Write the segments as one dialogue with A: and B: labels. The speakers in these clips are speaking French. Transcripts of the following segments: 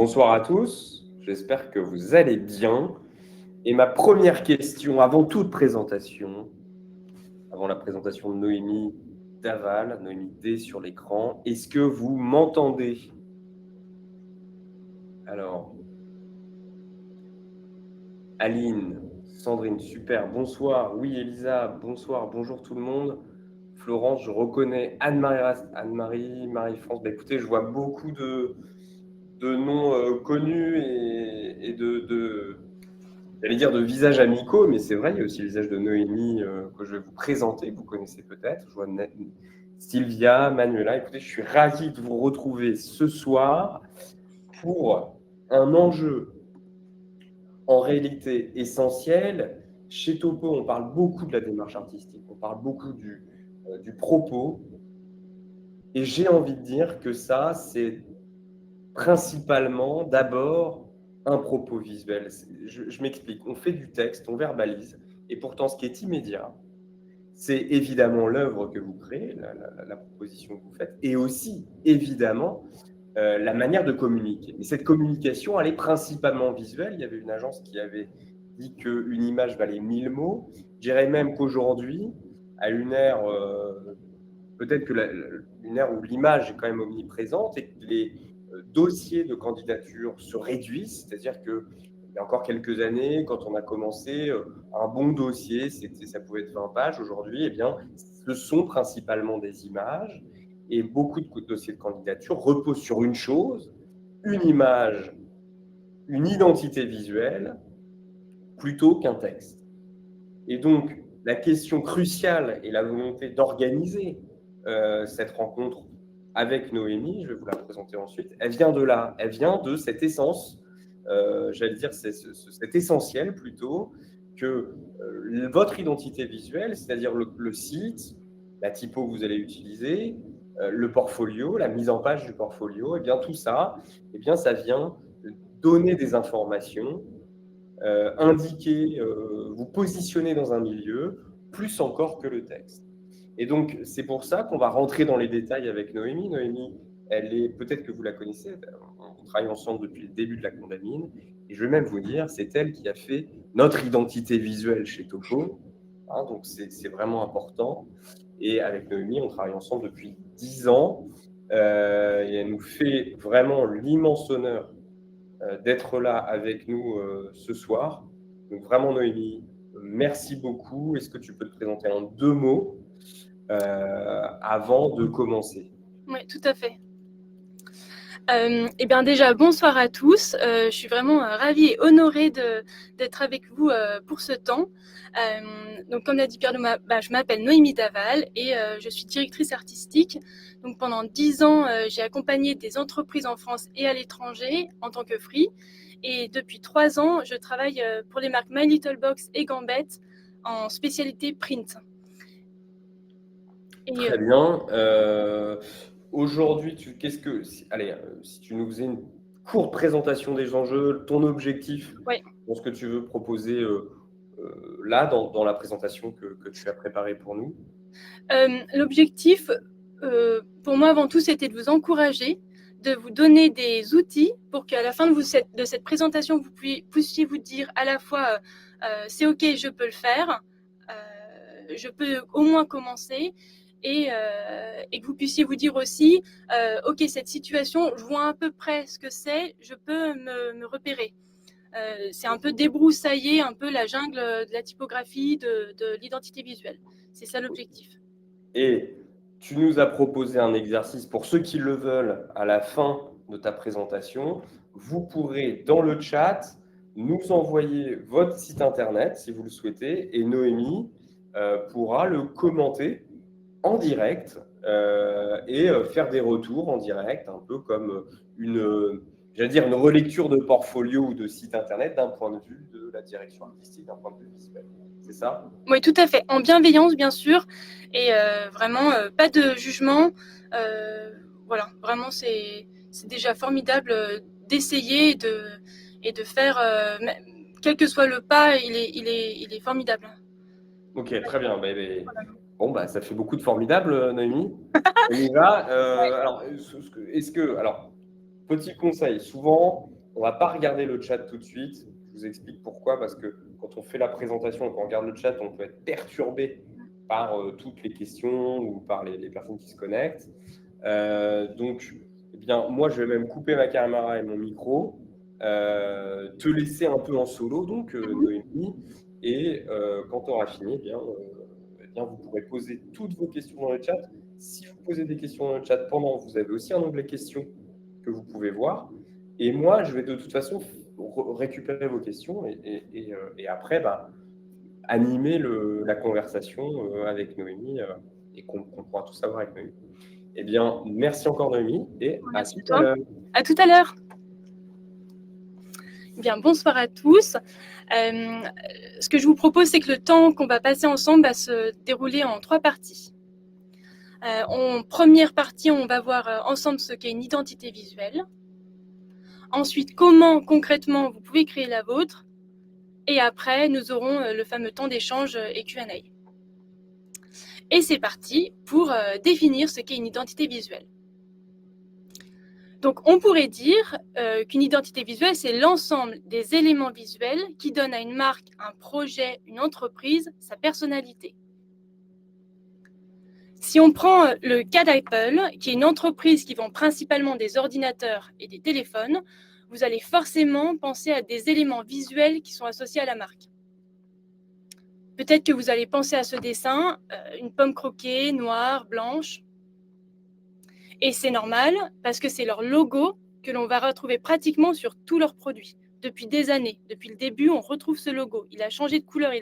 A: Bonsoir à tous, j'espère que vous allez bien. Et ma première question, avant toute présentation, avant la présentation de Noémie Daval, Noémie D sur l'écran, est-ce que vous m'entendez? Alors, Aline, Sandrine, super, bonsoir. Oui, Elisa, bonsoir, bonjour tout le monde. Florence, je reconnais Anne-Marie, Marie-France. Écoutez, je vois beaucoup de noms connus et j'allais dire de visages amicaux, mais c'est vrai, il y a aussi le visage de Noémie que je vais vous présenter, que vous connaissez peut-être. Je vois Sylvia, Manuela. Écoutez, je suis ravi de vous retrouver ce soir pour un enjeu en réalité essentiel. Chez Topo, on parle beaucoup de la démarche artistique, on parle beaucoup du propos, et j'ai envie de dire que ça, c'est principalement d'abord un propos visuel. Je m'explique, on fait du texte, on verbalise, et pourtant ce qui est immédiat, c'est évidemment l'œuvre que vous créez, la proposition que vous faites, et aussi évidemment la manière de communiquer. Mais cette communication, elle est principalement visuelle. Il y avait une agence qui avait dit qu'une image valait 1000 mots. Je dirais même qu'aujourd'hui, à une ère, peut-être que une ère où l'image est quand même omniprésente et que les dossiers de candidature se réduisent, c'est-à-dire que il y a encore quelques années, quand on a commencé, un bon dossier, ça pouvait être 20 pages. Aujourd'hui, eh bien, ce sont principalement des images et beaucoup de dossiers de candidature reposent sur une chose, une image, une identité visuelle, plutôt qu'un texte. Et donc, la question cruciale et la volonté d'organiser cette rencontre avec Noémie, je vais vous la présenter ensuite, elle vient de là, elle vient de cette essence, j'allais dire cet essentiel plutôt, que votre identité visuelle, c'est-à-dire le site, la typo que vous allez utiliser, le portfolio, la mise en page du portfolio, et bien tout ça, et bien ça vient donner des informations, indiquer, vous positionner dans un milieu, plus encore que le texte. Et donc, c'est pour ça qu'on va rentrer dans les détails avec Noémie. Noémie, elle est, peut-être que vous la connaissez, on travaille ensemble depuis le début de la Condamine, et je vais même vous dire, c'est elle qui a fait notre identité visuelle chez Topo, hein, donc c'est vraiment important. Et avec Noémie, on travaille ensemble depuis 10 ans, et elle nous fait vraiment l'immense honneur d'être là avec nous ce soir. Donc vraiment, Noémie, merci beaucoup. Est-ce que tu peux te présenter en 2 mots avant de commencer?
B: Oui, tout à fait. Eh bien déjà, bonsoir à tous. Je suis vraiment ravie et honorée d'être avec vous pour ce temps. Donc, comme l'a dit Pierre, je m'appelle Noémie Daval et je suis directrice artistique. Donc, pendant 10 ans, j'ai accompagné des entreprises en France et à l'étranger en tant que free. Et depuis 3 ans, je travaille pour les marques My Little Box et Gambette en spécialité print.
A: Très bien. Aujourd'hui, allez, si tu nous faisais une courte présentation des enjeux, ton objectif,
B: ouais.
A: dans ce que tu veux proposer là, dans la présentation que tu as préparée pour nous.
B: L'objectif, pour moi, avant tout, c'était de vous encourager, de vous donner des outils pour qu'à la fin de cette présentation, vous puissiez vous dire à la fois c'est OK, je peux le faire, je peux au moins commencer, et que vous puissiez vous dire aussi OK, cette situation, je vois à peu près ce que c'est, je peux me repérer. C'est un peu débroussailler un peu la jungle de la typographie, de l'identité visuelle. C'est ça l'objectif.
A: Et tu nous as proposé un exercice pour ceux qui le veulent à la fin de ta présentation. Vous pourrez dans le chat nous envoyer votre site internet si vous le souhaitez et Noémie pourra le commenter en direct et faire des retours en direct, un peu comme une relecture de portfolio ou de site internet d'un point de vue de la direction artistique, d'un point de vue visuel. C'est ça ?
B: Oui, tout à fait. En bienveillance, bien sûr. Et vraiment, pas de jugement. Voilà, vraiment, c'est déjà formidable d'essayer et de faire, quel que soit le pas, il est formidable.
A: Ok, très bien. Bon, ça fait beaucoup de formidables, Noémie. On y va. Alors, petit conseil, souvent, on ne va pas regarder le chat tout de suite. Je vous explique pourquoi, parce que quand on fait la présentation, quand on regarde le chat, on peut être perturbé par toutes les questions ou par les personnes qui se connectent. Donc, eh bien, moi, je vais même couper ma caméra et mon micro, te laisser un peu en solo, donc Noémie, et quand tu auras fini, eh bien, vous pourrez poser toutes vos questions dans le chat. Si vous posez des questions dans le chat pendant, vous avez aussi un onglet questions que vous pouvez voir. Et moi, je vais de toute façon récupérer vos questions et après, animer la conversation avec Noémie et qu'on pourra tout savoir avec Noémie. Eh bien, merci encore Noémie et à
B: Merci
A: tout à l'heure.
B: À tout à l'heure. Bien, bonsoir à tous. Ce que je vous propose, c'est que le temps qu'on va passer ensemble va se dérouler en 3 parties. En première partie, on va voir ensemble ce qu'est une identité visuelle. Ensuite, comment concrètement vous pouvez créer la vôtre. Et après, nous aurons le fameux temps d'échange et Q&A. Et c'est parti pour définir ce qu'est une identité visuelle. Donc, on pourrait dire qu'une identité visuelle, c'est l'ensemble des éléments visuels qui donnent à une marque, un projet, une entreprise, sa personnalité. Si on prend le cas d'Apple, qui est une entreprise qui vend principalement des ordinateurs et des téléphones, vous allez forcément penser à des éléments visuels qui sont associés à la marque. Peut-être que vous allez penser à ce dessin, une pomme croquée, noire, blanche. Et c'est normal parce que c'est leur logo que l'on va retrouver pratiquement sur tous leurs produits. Depuis des années, depuis le début, on retrouve ce logo. Il a changé de couleur,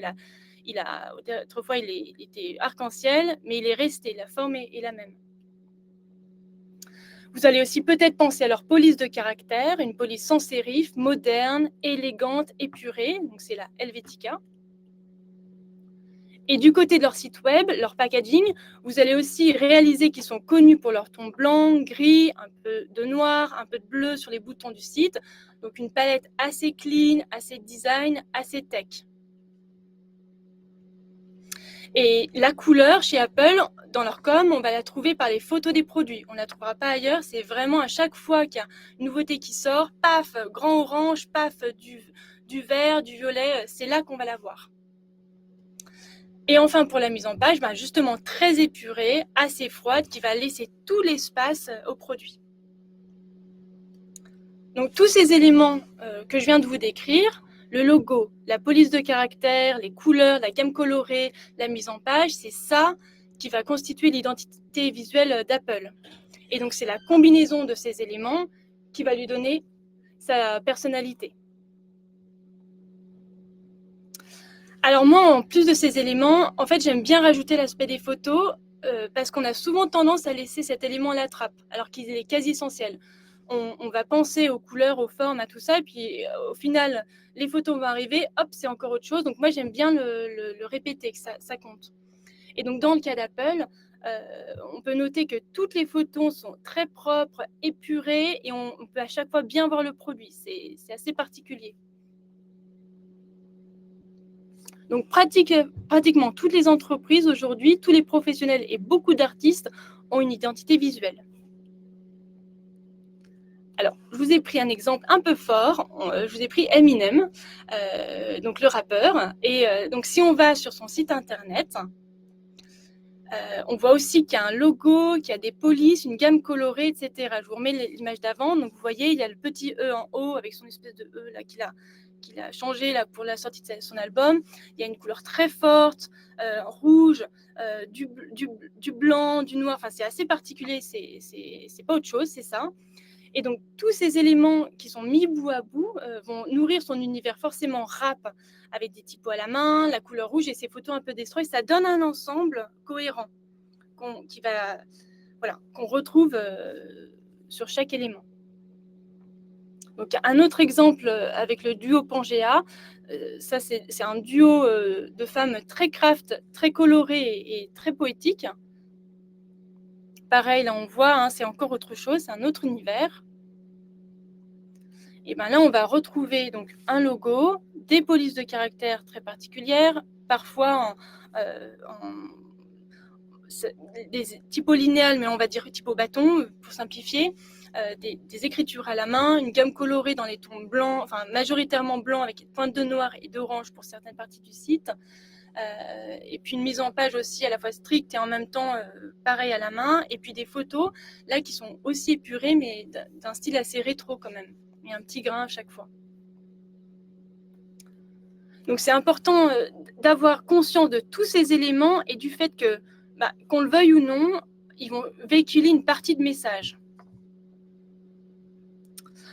B: autrefois il était arc-en-ciel, mais il est resté, la forme est la même. Vous allez aussi peut-être penser à leur police de caractère, une police sans sérif, moderne, élégante, épurée, donc c'est la Helvetica. Et du côté de leur site web, leur packaging, vous allez aussi réaliser qu'ils sont connus pour leur ton blanc, gris, un peu de noir, un peu de bleu sur les boutons du site. Donc une palette assez clean, assez design, assez tech. Et la couleur chez Apple, dans leur com, on va la trouver par les photos des produits. On ne la trouvera pas ailleurs. C'est vraiment à chaque fois qu'il y a une nouveauté qui sort, paf, grand orange, paf, du vert, du violet, c'est là qu'on va la voir. Et enfin, pour la mise en page, justement très épurée, assez froide, qui va laisser tout l'espace au produit. Donc tous ces éléments que je viens de vous décrire, le logo, la police de caractère, les couleurs, la gamme colorée, la mise en page, c'est ça qui va constituer l'identité visuelle d'Apple. Et donc c'est la combinaison de ces éléments qui va lui donner sa personnalité. Alors moi, en plus de ces éléments, en fait, j'aime bien rajouter l'aspect des photos parce qu'on a souvent tendance à laisser cet élément à la trappe, alors qu'il est quasi essentiel. On va penser aux couleurs, aux formes, à tout ça, et puis au final, les photos vont arriver, hop, c'est encore autre chose. Donc moi, j'aime bien le répéter, que ça compte. Et donc dans le cas d'Apple, on peut noter que toutes les photos sont très propres, épurées, et on peut à chaque fois bien voir le produit. C'est assez particulier. Donc pratiquement toutes les entreprises aujourd'hui, tous les professionnels et beaucoup d'artistes ont une identité visuelle. Alors, je vous ai pris un exemple un peu fort. Je vous ai pris Eminem, donc le rappeur. Et donc, si on va sur son site internet, on voit aussi qu'il y a un logo, qu'il y a des polices, une gamme colorée, etc. Je vous remets l'image d'avant. Donc, vous voyez, il y a le petit E en haut avec son espèce de E là qu'il a changé là, pour la sortie de son album. Il y a une couleur très forte, rouge, du blanc, du noir. Enfin, c'est assez particulier. C'est pas autre chose, c'est ça. Et donc, tous ces éléments qui sont mis bout à bout vont nourrir son univers forcément rap, avec des typos à la main, la couleur rouge et ses photos un peu destroy. Ça donne un ensemble cohérent qu'on retrouve sur chaque élément. Donc, un autre exemple avec le duo Pangea, ça c'est un duo de femmes très craft, très colorées et très poétiques. Pareil, là on voit, c'est encore autre chose, c'est un autre univers. Et bien là, on va retrouver donc un logo, des polices de caractère très particulières, parfois des typos linéales, mais on va dire typos bâton pour simplifier. des écritures à la main, une gamme colorée dans les tons blancs, enfin majoritairement blancs avec une pointe de noir et d'orange pour certaines parties du site. Et puis une mise en page aussi à la fois stricte et en même temps pareil à la main. Et puis des photos là qui sont aussi épurées mais d'un style assez rétro quand même. Et un petit grain à chaque fois. Donc c'est important d'avoir conscience de tous ces éléments et du fait que, qu'on le veuille ou non, ils vont véhiculer une partie de message.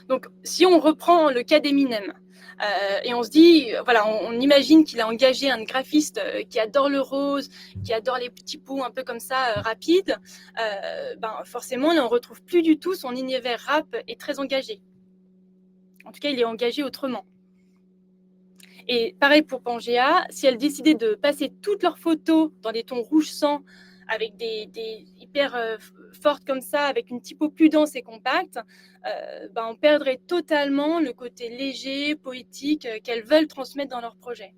B: Donc si on reprend le cas d'Eminem, et on se dit, voilà, on imagine qu'il a engagé un graphiste qui adore le rose, qui adore les petits pots un peu comme ça, rapides, forcément là on ne retrouve plus du tout son univers rap est très engagé. En tout cas il est engagé autrement. Et pareil pour Pangea, si elle décidait de passer toutes leurs photos dans des tons rouge sang, avec des hyper fortes comme ça, avec une typo plus dense et compacte, on perdrait totalement le côté léger, poétique qu'elles veulent transmettre dans leur projet.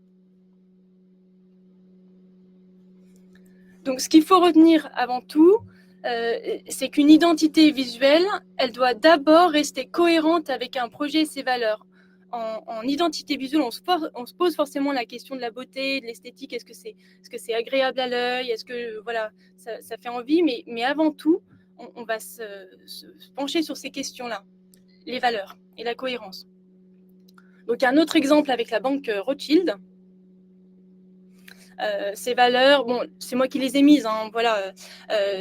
B: Donc ce qu'il faut retenir avant tout, c'est qu'une identité visuelle, elle doit d'abord rester cohérente avec un projet et ses valeurs. En identité visuelle, on se pose forcément la question de la beauté, de l'esthétique. Est-ce que c'est agréable à l'œil? Est-ce que voilà, ça fait envie? Mais avant tout, on va se pencher sur ces questions-là, les valeurs et la cohérence. Donc un autre exemple avec la banque Rothschild. Ces valeurs, bon, c'est moi qui les ai mises, hein, voilà,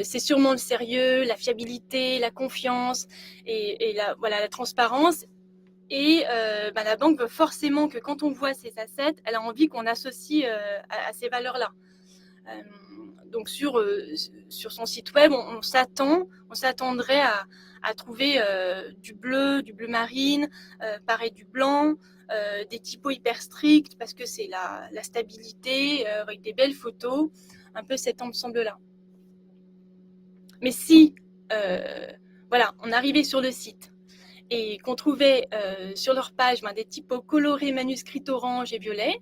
B: c'est sûrement le sérieux, la fiabilité, la confiance et la transparence. Et la banque veut forcément que quand on voit ces assets, elle a envie qu'on associe à ces valeurs-là. Donc sur son site web, on s'attendrait à trouver du bleu marine, pareil du blanc, des typos hyper stricts parce que c'est la stabilité, avec des belles photos, un peu cet ensemble-là. Mais si on arrivait sur le site et qu'on trouvait sur leur page des typos colorés, manuscrits orange et violet,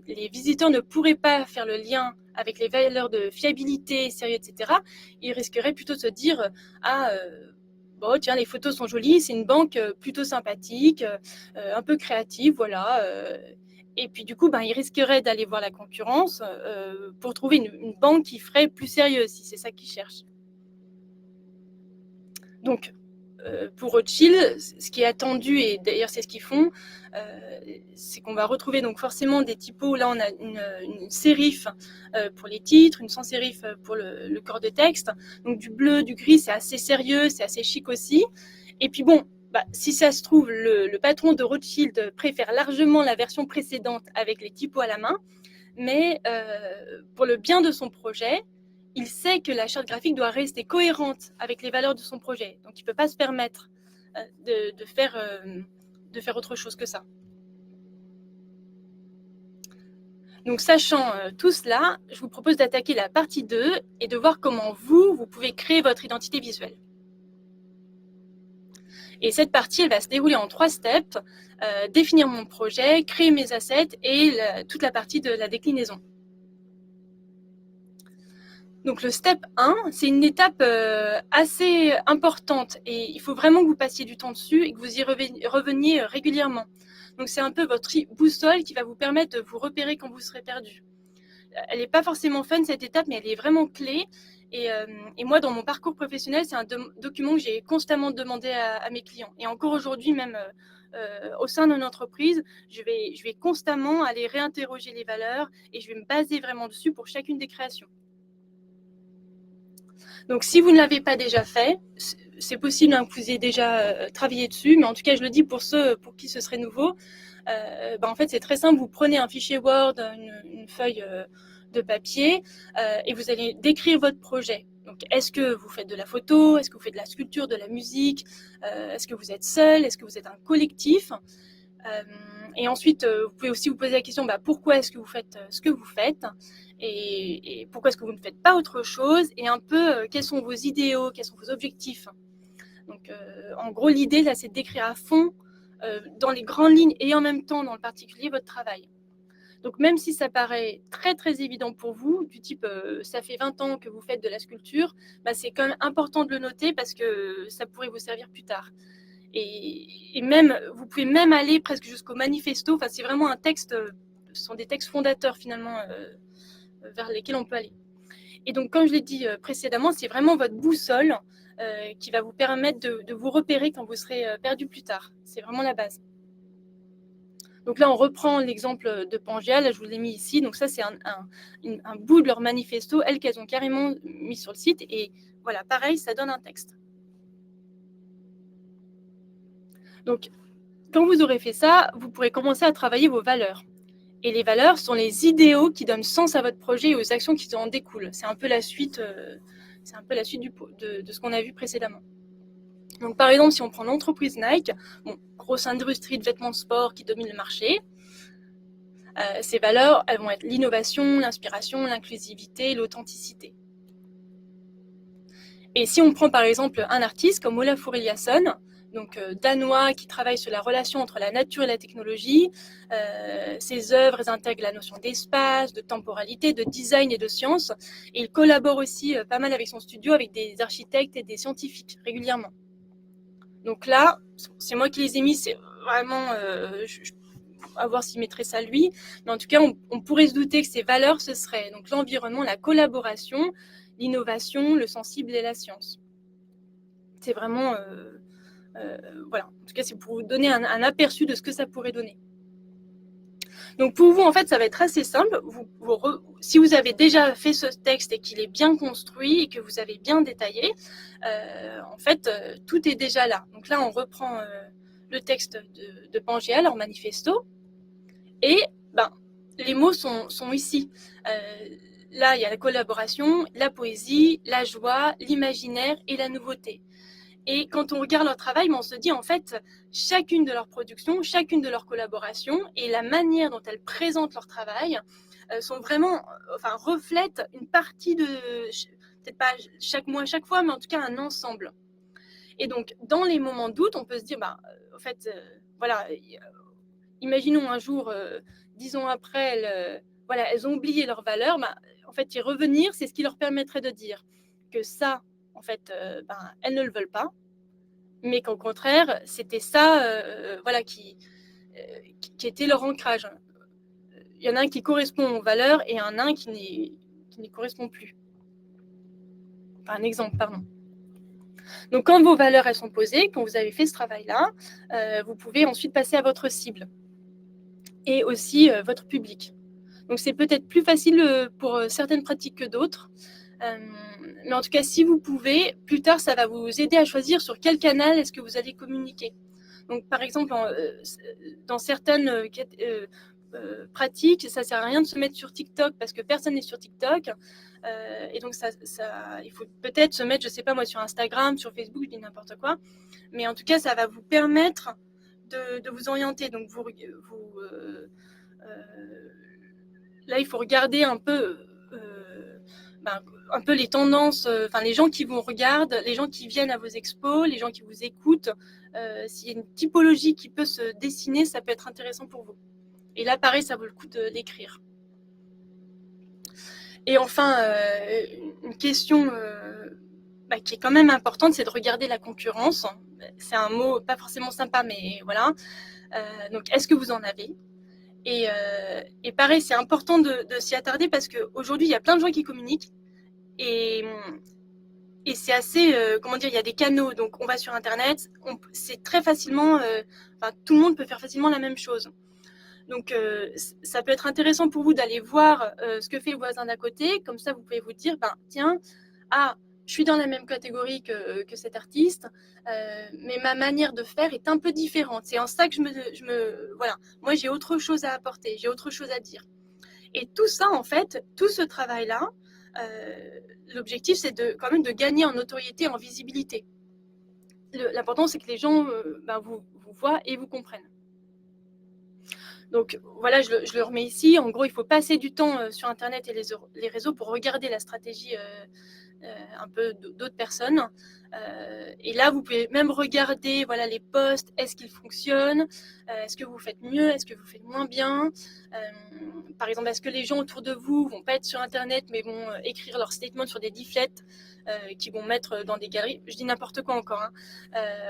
B: les visiteurs ne pourraient pas faire le lien avec les valeurs de fiabilité, sérieux, etc. Ils risqueraient plutôt de se dire tiens, les photos sont jolies, c'est une banque plutôt sympathique, un peu créative, voilà. Et puis du coup, ils risqueraient d'aller voir la concurrence pour trouver une banque qui ferait plus sérieuse, si c'est ça qu'ils cherchent. Donc, pour Rothschild, ce qui est attendu, et d'ailleurs c'est ce qu'ils font, c'est qu'on va retrouver donc forcément des typos. Là, on a une sérif pour les titres, une sans sérif pour le corps de texte. Donc du bleu, du gris, c'est assez sérieux, c'est assez chic aussi. Et puis bon, si ça se trouve, le patron de Rothschild préfère largement la version précédente avec les typos à la main, mais pour le bien de son projet, il sait que la charte graphique doit rester cohérente avec les valeurs de son projet. Donc, il ne peut pas se permettre de faire autre chose que ça. Donc, sachant tout cela, je vous propose d'attaquer la partie 2 et de voir comment vous pouvez créer votre identité visuelle. Et cette partie, elle va se dérouler en 3 steps. Définir mon projet, créer mes assets et toute la partie de la déclinaison. Donc le step 1, c'est une étape assez importante et il faut vraiment que vous passiez du temps dessus et que vous y reveniez régulièrement. Donc c'est un peu votre boussole qui va vous permettre de vous repérer quand vous serez perdu. Elle n'est pas forcément fun cette étape, mais elle est vraiment clé. Et moi, dans mon parcours professionnel, c'est un document que j'ai constamment demandé à mes clients. Et encore aujourd'hui, même au sein de notre entreprise, je vais constamment aller réinterroger les valeurs et je vais me baser vraiment dessus pour chacune des créations. Donc, si vous ne l'avez pas déjà fait, c'est possible que vous ayez déjà travaillé dessus, mais en tout cas, je le dis pour ceux pour qui ce serait nouveau. En fait, c'est très simple. Vous prenez un fichier Word, une feuille de papier, et vous allez décrire votre projet. Donc, est-ce que vous faites de la photo? Est-ce que vous faites de la sculpture, de la musique? Est-ce que vous êtes seul? Est-ce que vous êtes un collectif? Et ensuite, vous pouvez aussi vous poser la question, pourquoi est-ce que vous faites ce que vous faites? Et pourquoi est-ce que vous ne faites pas autre chose? Et un peu, quels sont vos idéaux? Quels sont vos objectifs? Donc, en gros, l'idée, là, c'est de décrire à fond, dans les grandes lignes et en même temps, dans le particulier, votre travail. Donc, même si ça paraît très, très évident pour vous, du type ça fait 20 ans que vous faites de la sculpture, c'est quand même important de le noter parce que ça pourrait vous servir plus tard. Et même, vous pouvez même aller presque jusqu'au manifesto. Enfin, c'est vraiment un texte, ce sont des textes fondateurs finalement vers lesquels on peut aller. Et donc, comme je l'ai dit précédemment, c'est vraiment votre boussole qui va vous permettre de vous repérer quand vous serez perdu plus tard. C'est vraiment la base. Donc là, on reprend l'exemple de Pangea, là je vous l'ai mis ici. Donc ça, c'est un bout de leur manifesto, elles qu'elles ont carrément mis sur le site. Et voilà, pareil, ça donne un texte. Donc, quand vous aurez fait ça, vous pourrez commencer à travailler vos valeurs. Et les valeurs sont les idéaux qui donnent sens à votre projet et aux actions qui en découlent. C'est un peu la suite, de ce qu'on a vu précédemment. Donc, par exemple, si on prend l'entreprise Nike, grosse industrie de vêtements de sport qui domine le marché, ces valeurs, elles vont être l'innovation, l'inspiration, l'inclusivité, l'authenticité. Et si on prend par exemple un artiste comme Olafur Eliasson, donc danois qui travaille sur la relation entre la nature et la technologie, ses œuvres intègrent la notion d'espace, de temporalité, de design et de science. Et il collabore aussi pas mal avec son studio, avec des architectes et des scientifiques régulièrement. Donc là, c'est moi qui les ai mis, c'est vraiment, à voir s'il mettrait ça lui, mais en tout cas, on pourrait se douter que ces valeurs, ce serait donc l'environnement, la collaboration, l'innovation, le sensible et la science. C'est vraiment, voilà, en tout cas, c'est pour vous donner un aperçu de ce que ça pourrait donner. Donc pour vous, en fait, ça va être assez simple. Si vous avez déjà fait ce texte et qu'il est bien construit et que vous avez bien détaillé, en fait, tout est déjà là. Donc là, on reprend le texte de Pangea, leur manifesto, et les mots sont ici. Là, il y a la collaboration, la poésie, la joie, l'imaginaire et la nouveauté. Et quand on regarde leur travail, on se dit en fait, chacune de leurs productions, chacune de leurs collaborations et la manière dont elles présentent leur travail sont vraiment, reflètent une partie de, peut-être pas chaque mois, chaque fois, mais en tout cas un ensemble. Et donc, dans les moments de doute, on peut se dire, en fait, voilà, imaginons un jour, 10 ans après, elles ont oublié leurs valeurs, en fait, y revenir, c'est ce qui leur permettrait de dire que ça, en fait, elles ne le veulent pas, mais qu'au contraire, c'était ça qui était leur ancrage. Il y en a un qui correspond aux valeurs et un qui n'y correspond plus. Enfin, un exemple, pardon. Donc, quand vos valeurs elles sont posées, quand vous avez fait ce travail-là, vous pouvez ensuite passer à votre cible et aussi votre public. Donc, c'est peut-être plus facile pour certaines pratiques que d'autres. Mais en tout cas, si vous pouvez, plus tard, ça va vous aider à choisir sur quel canal est-ce que vous allez communiquer. Donc, par exemple, dans certaines pratiques, ça ne sert à rien de se mettre sur TikTok parce que personne n'est sur TikTok. Et donc, il faut peut-être se mettre, je ne sais pas moi, sur Instagram, sur Facebook, je dis n'importe quoi. Mais en tout cas, ça va vous permettre de vous orienter. Donc, là, il faut regarder un peu les tendances, les gens qui vous regardent, les gens qui viennent à vos expos, les gens qui vous écoutent. S'il y a une typologie qui peut se dessiner, ça peut être intéressant pour vous. Et là, pareil, ça vaut le coup d'écrire. Et enfin, une question qui est quand même importante, c'est de regarder la concurrence. C'est un mot pas forcément sympa, mais voilà. Donc, est-ce que vous en avez ? Et pareil, c'est important de s'y attarder parce qu'aujourd'hui, il y a plein de gens qui communiquent. Et c'est assez, il y a des canaux. Donc, on va sur Internet, c'est très facilement, tout le monde peut faire facilement la même chose. Donc, ça peut être intéressant pour vous d'aller voir ce que fait le voisin d'à côté. Comme ça, vous pouvez vous dire, tiens, je suis dans la même catégorie que cet artiste, mais ma manière de faire est un peu différente. C'est en ça que voilà, moi j'ai autre chose à apporter, j'ai autre chose à dire. Et tout ça, en fait, tout ce travail-là, l'objectif, c'est quand même de gagner en notoriété, en visibilité. L'important, c'est que les gens vous voient et vous comprennent. Donc voilà, je le remets ici. En gros, il faut passer du temps sur Internet et les réseaux pour regarder la stratégie un peu d'autres personnes. Et là, vous pouvez même regarder voilà, les posts, est-ce qu'ils fonctionnent, est-ce que vous faites mieux, est-ce que vous faites moins bien. Par exemple, est-ce que les gens autour de vous vont pas être sur Internet, mais vont écrire leur statement sur des leaflets qu'ils vont mettre dans des galeries. Je dis n'importe quoi encore.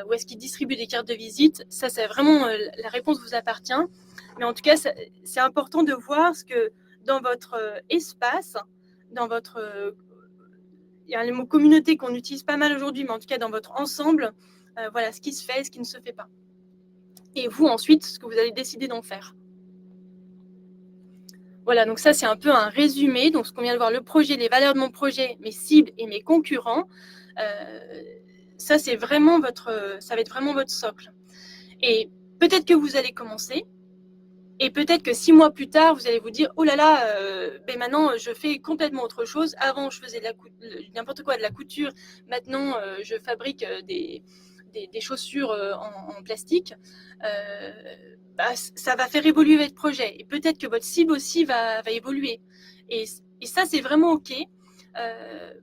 B: Ou est-ce qu'ils distribuent des cartes de visite. Ça, c'est vraiment, la réponse vous appartient. Mais en tout cas, c'est important de voir ce que dans votre espace, dans votre... il y a le mot communauté qu'on utilise pas mal aujourd'hui, mais en tout cas dans votre ensemble, voilà ce qui se fait et ce qui ne se fait pas. Et vous, ensuite, ce que vous allez décider d'en faire. Voilà, donc ça, c'est un peu un résumé. Donc, ce qu'on vient de voir, le projet, les valeurs de mon projet, mes cibles et mes concurrents, ça, c'est vraiment ça va être vraiment votre socle. Et peut-être que vous allez commencer, et peut-être que 6 mois plus tard, vous allez vous dire, oh là là, ben maintenant, je fais complètement autre chose. Avant, je faisais n'importe quoi, de la couture. Maintenant, je fabrique des chaussures en plastique. Ça va faire évoluer votre projet. Et peut-être que votre cible aussi va évoluer. Et ça, c'est vraiment OK.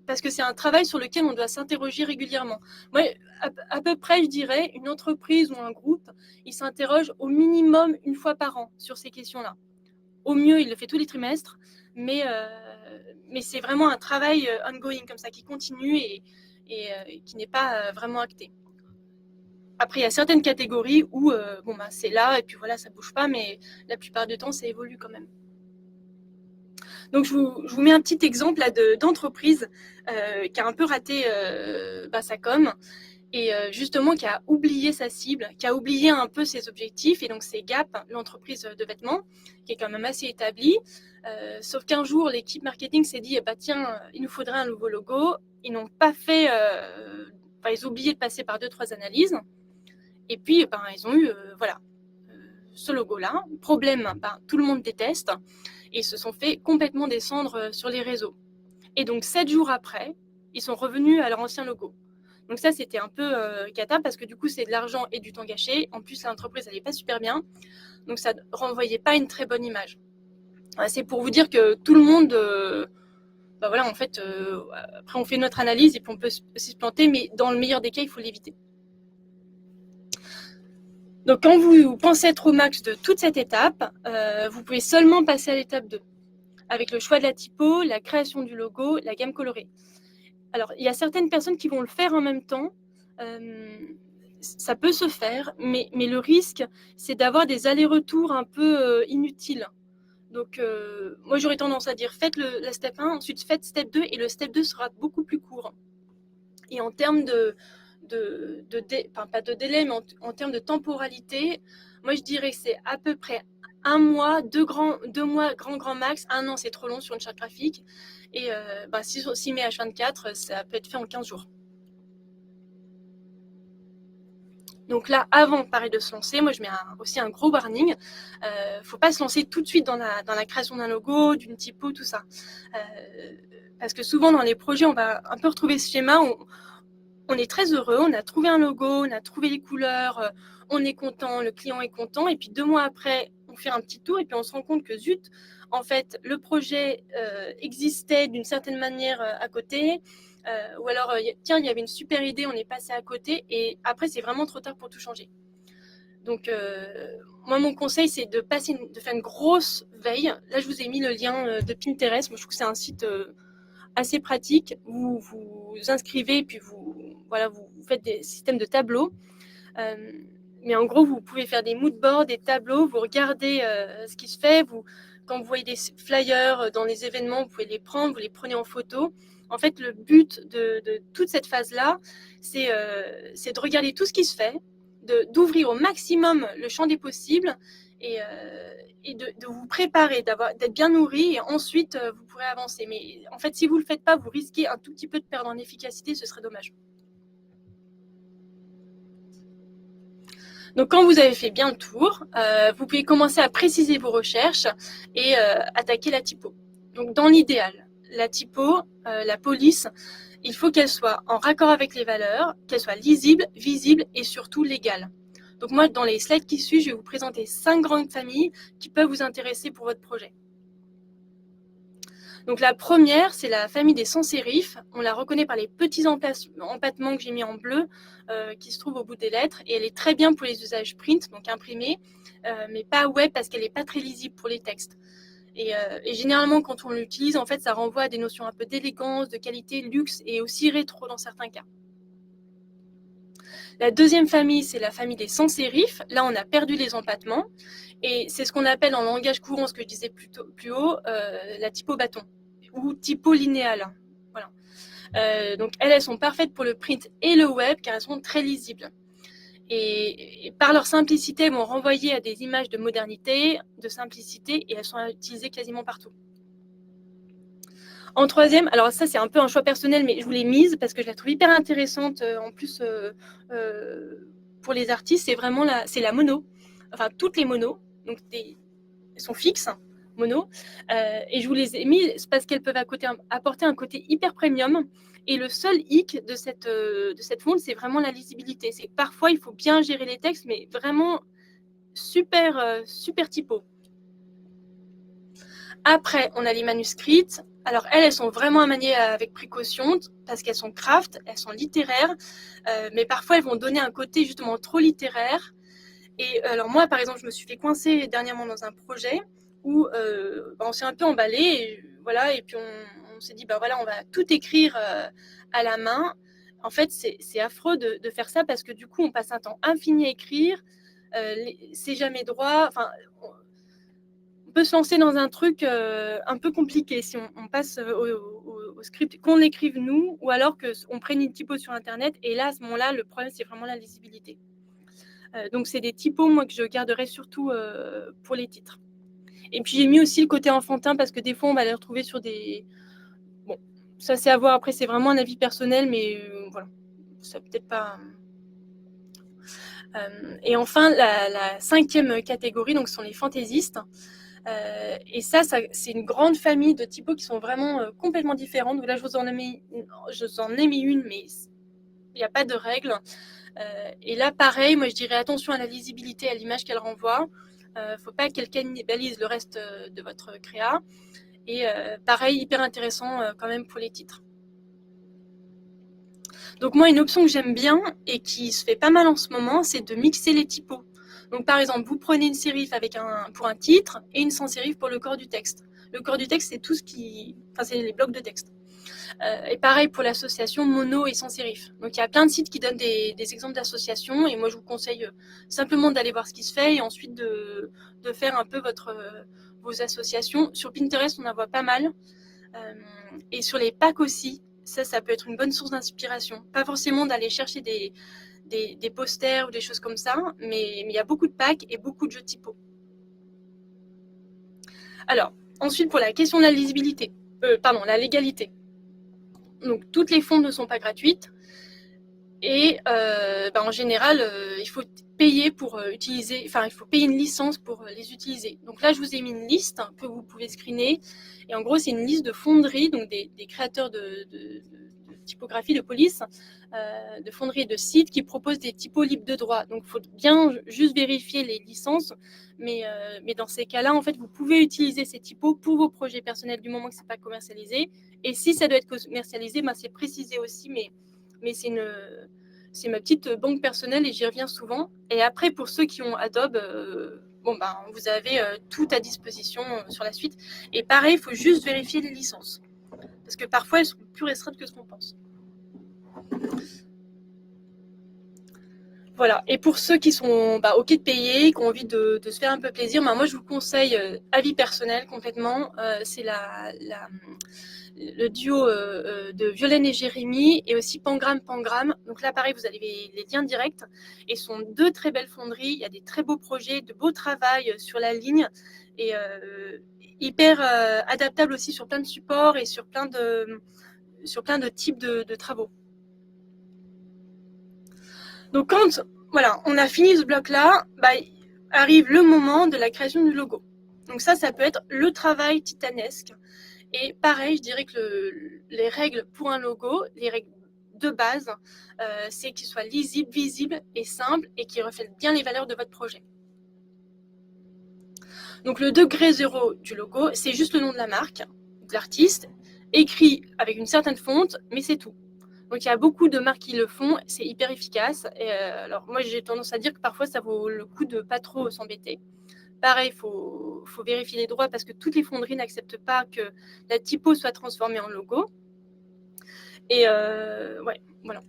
B: Parce que c'est un travail sur lequel on doit s'interroger régulièrement. Moi, à peu près, je dirais, une entreprise ou un groupe, il s'interroge au minimum une fois par an sur ces questions-là. Au mieux, il le fait tous les trimestres, mais c'est vraiment un travail ongoing comme ça, qui continue et qui n'est pas vraiment acté. Après, il y a certaines catégories où c'est là, et puis voilà, ça ne bouge pas, mais la plupart du temps, ça évolue quand même. Donc, je vous mets un petit exemple là d'entreprise qui a un peu raté sa com et justement qui a oublié sa cible, qui a oublié un peu ses objectifs. Et donc, c'est Gap, l'entreprise de vêtements, qui est quand même assez établie. Sauf qu'un jour, l'équipe marketing s'est dit, tiens, il nous faudrait un nouveau logo. Ils n'ont pas fait... ils ont oublié de passer par 2-3 analyses. Et puis, ils ont eu ce logo-là. Problème, tout le monde déteste. Et ils se sont fait complètement descendre sur les réseaux. Et donc, 7 jours après, ils sont revenus à leur ancien logo. Donc ça, c'était un peu cata parce que du coup, c'est de l'argent et du temps gâché. En plus, l'entreprise n'allait pas super bien. Donc, ça ne renvoyait pas une très bonne image. C'est pour vous dire que tout le monde... en fait, après, on fait notre analyse et puis on peut aussi se planter, mais dans le meilleur des cas, il faut l'éviter. Donc, quand vous pensez être au max de toute cette étape, vous pouvez seulement passer à l'étape 2, avec le choix de la typo, la création du logo, la gamme colorée. Alors, il y a certaines personnes qui vont le faire en même temps. Ça peut se faire, mais le risque, c'est d'avoir des allers-retours un peu inutiles. Donc, moi, j'aurais tendance à dire, faites la step 1, ensuite faites step 2, et le step 2 sera beaucoup plus court. Et en termes pas de délai, mais en termes de temporalité, moi, je dirais que c'est à peu près 1 mois, 2 mois, grand max. 1 an, c'est trop long sur une charte graphique. Et si on s'y met H24, ça peut être fait en 15 jours. Donc là, avant pareil de se lancer, moi je mets aussi un gros warning. Faut pas se lancer tout de suite dans la création d'un logo, d'une typo, tout ça. Parce que souvent dans les projets, on va un peu retrouver ce schéma. On est très heureux, on a trouvé un logo, on a trouvé les couleurs, on est content, le client est content. Et puis 2 mois après, on fait un petit tour et puis on se rend compte que zut, en fait, le projet existait d'une certaine manière à côté. Ou alors, tiens, il y avait une super idée, on est passé à côté. Et après, c'est vraiment trop tard pour tout changer. Donc, moi, mon conseil, c'est de faire une grosse veille. Là, je vous ai mis le lien de Pinterest. Moi, je trouve que c'est un site assez pratique. Vous vous inscrivez et puis vous faites des systèmes de tableaux. Mais en gros, vous pouvez faire des moodboards, des tableaux, vous regardez ce qui se fait. Quand vous voyez des flyers dans les événements, vous pouvez les prendre, vous les prenez en photo. En fait, le but de toute cette phase-là, c'est de regarder tout ce qui se fait, d'ouvrir au maximum le champ des possibles et de vous préparer, d'être bien nourri et ensuite vous pourrez avancer. Mais en fait, si vous ne le faites pas, vous risquez un tout petit peu de perdre en efficacité, ce serait dommage. Donc, quand vous avez fait bien le tour, vous pouvez commencer à préciser vos recherches et attaquer la typo. Donc, dans l'idéal, la typo, la police, il faut qu'elle soit en raccord avec les valeurs, qu'elle soit lisible, visible et surtout légale. Donc moi, dans les slides qui suivent, je vais vous présenter 5 grandes familles qui peuvent vous intéresser pour votre projet. Donc la première, c'est la famille des sans-sérifs. On la reconnaît par les petits empattements que j'ai mis en bleu qui se trouvent au bout des lettres. Et elle est très bien pour les usages print, donc imprimés, mais pas web parce qu'elle n'est pas très lisible pour les textes. Et généralement, quand on l'utilise, en fait, ça renvoie à des notions un peu d'élégance, de qualité, luxe et aussi rétro dans certains cas. La deuxième famille, c'est la famille des sans-sérifs. Là, on a perdu les empattements. Et c'est ce qu'on appelle en langage courant, ce que je disais plus haut, la typo bâton ou typo linéale. Voilà. Donc, elles sont parfaites pour le print et le web car elles sont très lisibles. Et par leur simplicité, elles vont renvoyer à des images de modernité, de simplicité, et elles sont utilisées quasiment partout. En troisième, alors ça c'est un peu un choix personnel, mais je vous l'ai mise parce que je la trouve hyper intéressante. En plus, pour les artistes, c'est la mono. Enfin, toutes les monos, donc elles sont fixes, mono. Et je vous les ai mises parce qu'elles peuvent apporter un côté hyper premium. Et le seul hic de cette fonte, c'est vraiment la lisibilité. C'est que parfois, il faut bien gérer les textes, mais vraiment super typo. Après, on a les manuscrits. Alors, elles sont vraiment à manier avec précaution parce qu'elles sont craft, elles sont littéraires, mais parfois, elles vont donner un côté justement trop littéraire. Et alors, moi, par exemple, je me suis fait coincer dernièrement dans un projet où on s'est un peu emballé, et puis on s'est dit, voilà, on va tout écrire à la main. En fait, c'est affreux de faire ça parce que du coup, on passe un temps infini à écrire, c'est jamais droit. Enfin, on peut se lancer dans un truc un peu compliqué si on passe au script, qu'on l'écrive nous, ou alors qu'on prenne une typo sur Internet. Et là, à ce moment-là, le problème, c'est vraiment la lisibilité. Donc, c'est des typos, moi, que je garderai surtout pour les titres. Et puis, j'ai mis aussi le côté enfantin parce que des fois, on va les retrouver sur des... Bon, ça, c'est à voir. Après, c'est vraiment un avis personnel, mais voilà, ça peut-être pas... Et enfin, la cinquième catégorie, donc, ce sont les fantaisistes. Et ça, c'est une grande famille de typos qui sont vraiment complètement différentes. Donc là, je vous en ai mis une, mais il n'y a pas de règle. Et là, pareil, moi, je dirais attention à la lisibilité, à l'image qu'elle renvoie. Il ne faut pas qu'elle cannibalise le reste de votre créa. Et pareil, hyper intéressant quand même pour les titres. Donc moi, une option que j'aime bien et qui se fait pas mal en ce moment, c'est de mixer les typos. Donc par exemple, vous prenez une sérif pour un titre et une sans sérif pour le corps du texte. Le corps du texte, c'est tout c'est les blocs de texte. Et pareil pour l'association mono et sans sérif. Donc il y a plein de sites qui donnent des exemples d'associations et moi je vous conseille simplement d'aller voir ce qui se fait et ensuite de faire un peu vos associations. Sur Pinterest, on en voit pas mal. Et sur les packs aussi, ça peut être une bonne source d'inspiration. Pas forcément d'aller chercher des posters ou des choses comme ça, mais il y a beaucoup de packs et beaucoup de jeux typo. Alors, ensuite pour la question de la lisibilité, la légalité. Donc toutes les fontes ne sont pas gratuites et en général il faut payer pour utiliser, il faut payer une licence pour les utiliser. Donc là je vous ai mis une liste que vous pouvez screener et en gros c'est une liste de fonderies, donc des créateurs de typographie, de police, de fonderies et de sites qui proposent des typos libres de droit. Donc il faut bien juste vérifier les licences, mais dans ces cas-là, en fait, vous pouvez utiliser ces typos pour vos projets personnels du moment que ce n'est pas commercialisé. Et si ça doit être commercialisé, c'est précisé aussi, mais c'est ma petite banque personnelle et j'y reviens souvent. Et après, pour ceux qui ont Adobe, vous avez tout à disposition sur la suite. Et pareil, il faut juste vérifier les licences. Parce que parfois, elles sont plus restreintes que ce qu'on pense. Voilà. Et pour ceux qui sont OK de payer, qui ont envie de se faire un peu plaisir, moi, je vous conseille, avis personnel complètement, c'est le duo de Violaine et Jérémy et aussi Pangram. Donc là, pareil, vous avez les liens directs. Et ce sont deux très belles fonderies. Il y a des très beaux projets, de beaux travails sur la ligne et hyper adaptable aussi sur plein de supports et sur plein de types de travaux. Donc quand on a fini ce bloc-là, arrive le moment de la création du logo. Donc ça peut être le travail titanesque. Et pareil, je dirais que les règles pour un logo, les règles de base, c'est qu'il soit lisible, visible et simple et qu'il reflète bien les valeurs de votre projet. Donc le degré 0 du logo, c'est juste le nom de la marque. de l'artiste, écrit avec une certaine fonte, mais c'est tout. Donc il y a beaucoup de marques qui le font, c'est hyper efficace. Et, alors moi j'ai tendance à dire que parfois ça vaut le coup de pas trop s'embêter. Pareil, il faut vérifier les droits parce que toutes les fonderies n'acceptent pas que la typo soit transformée en logo. Et ouais, voilà.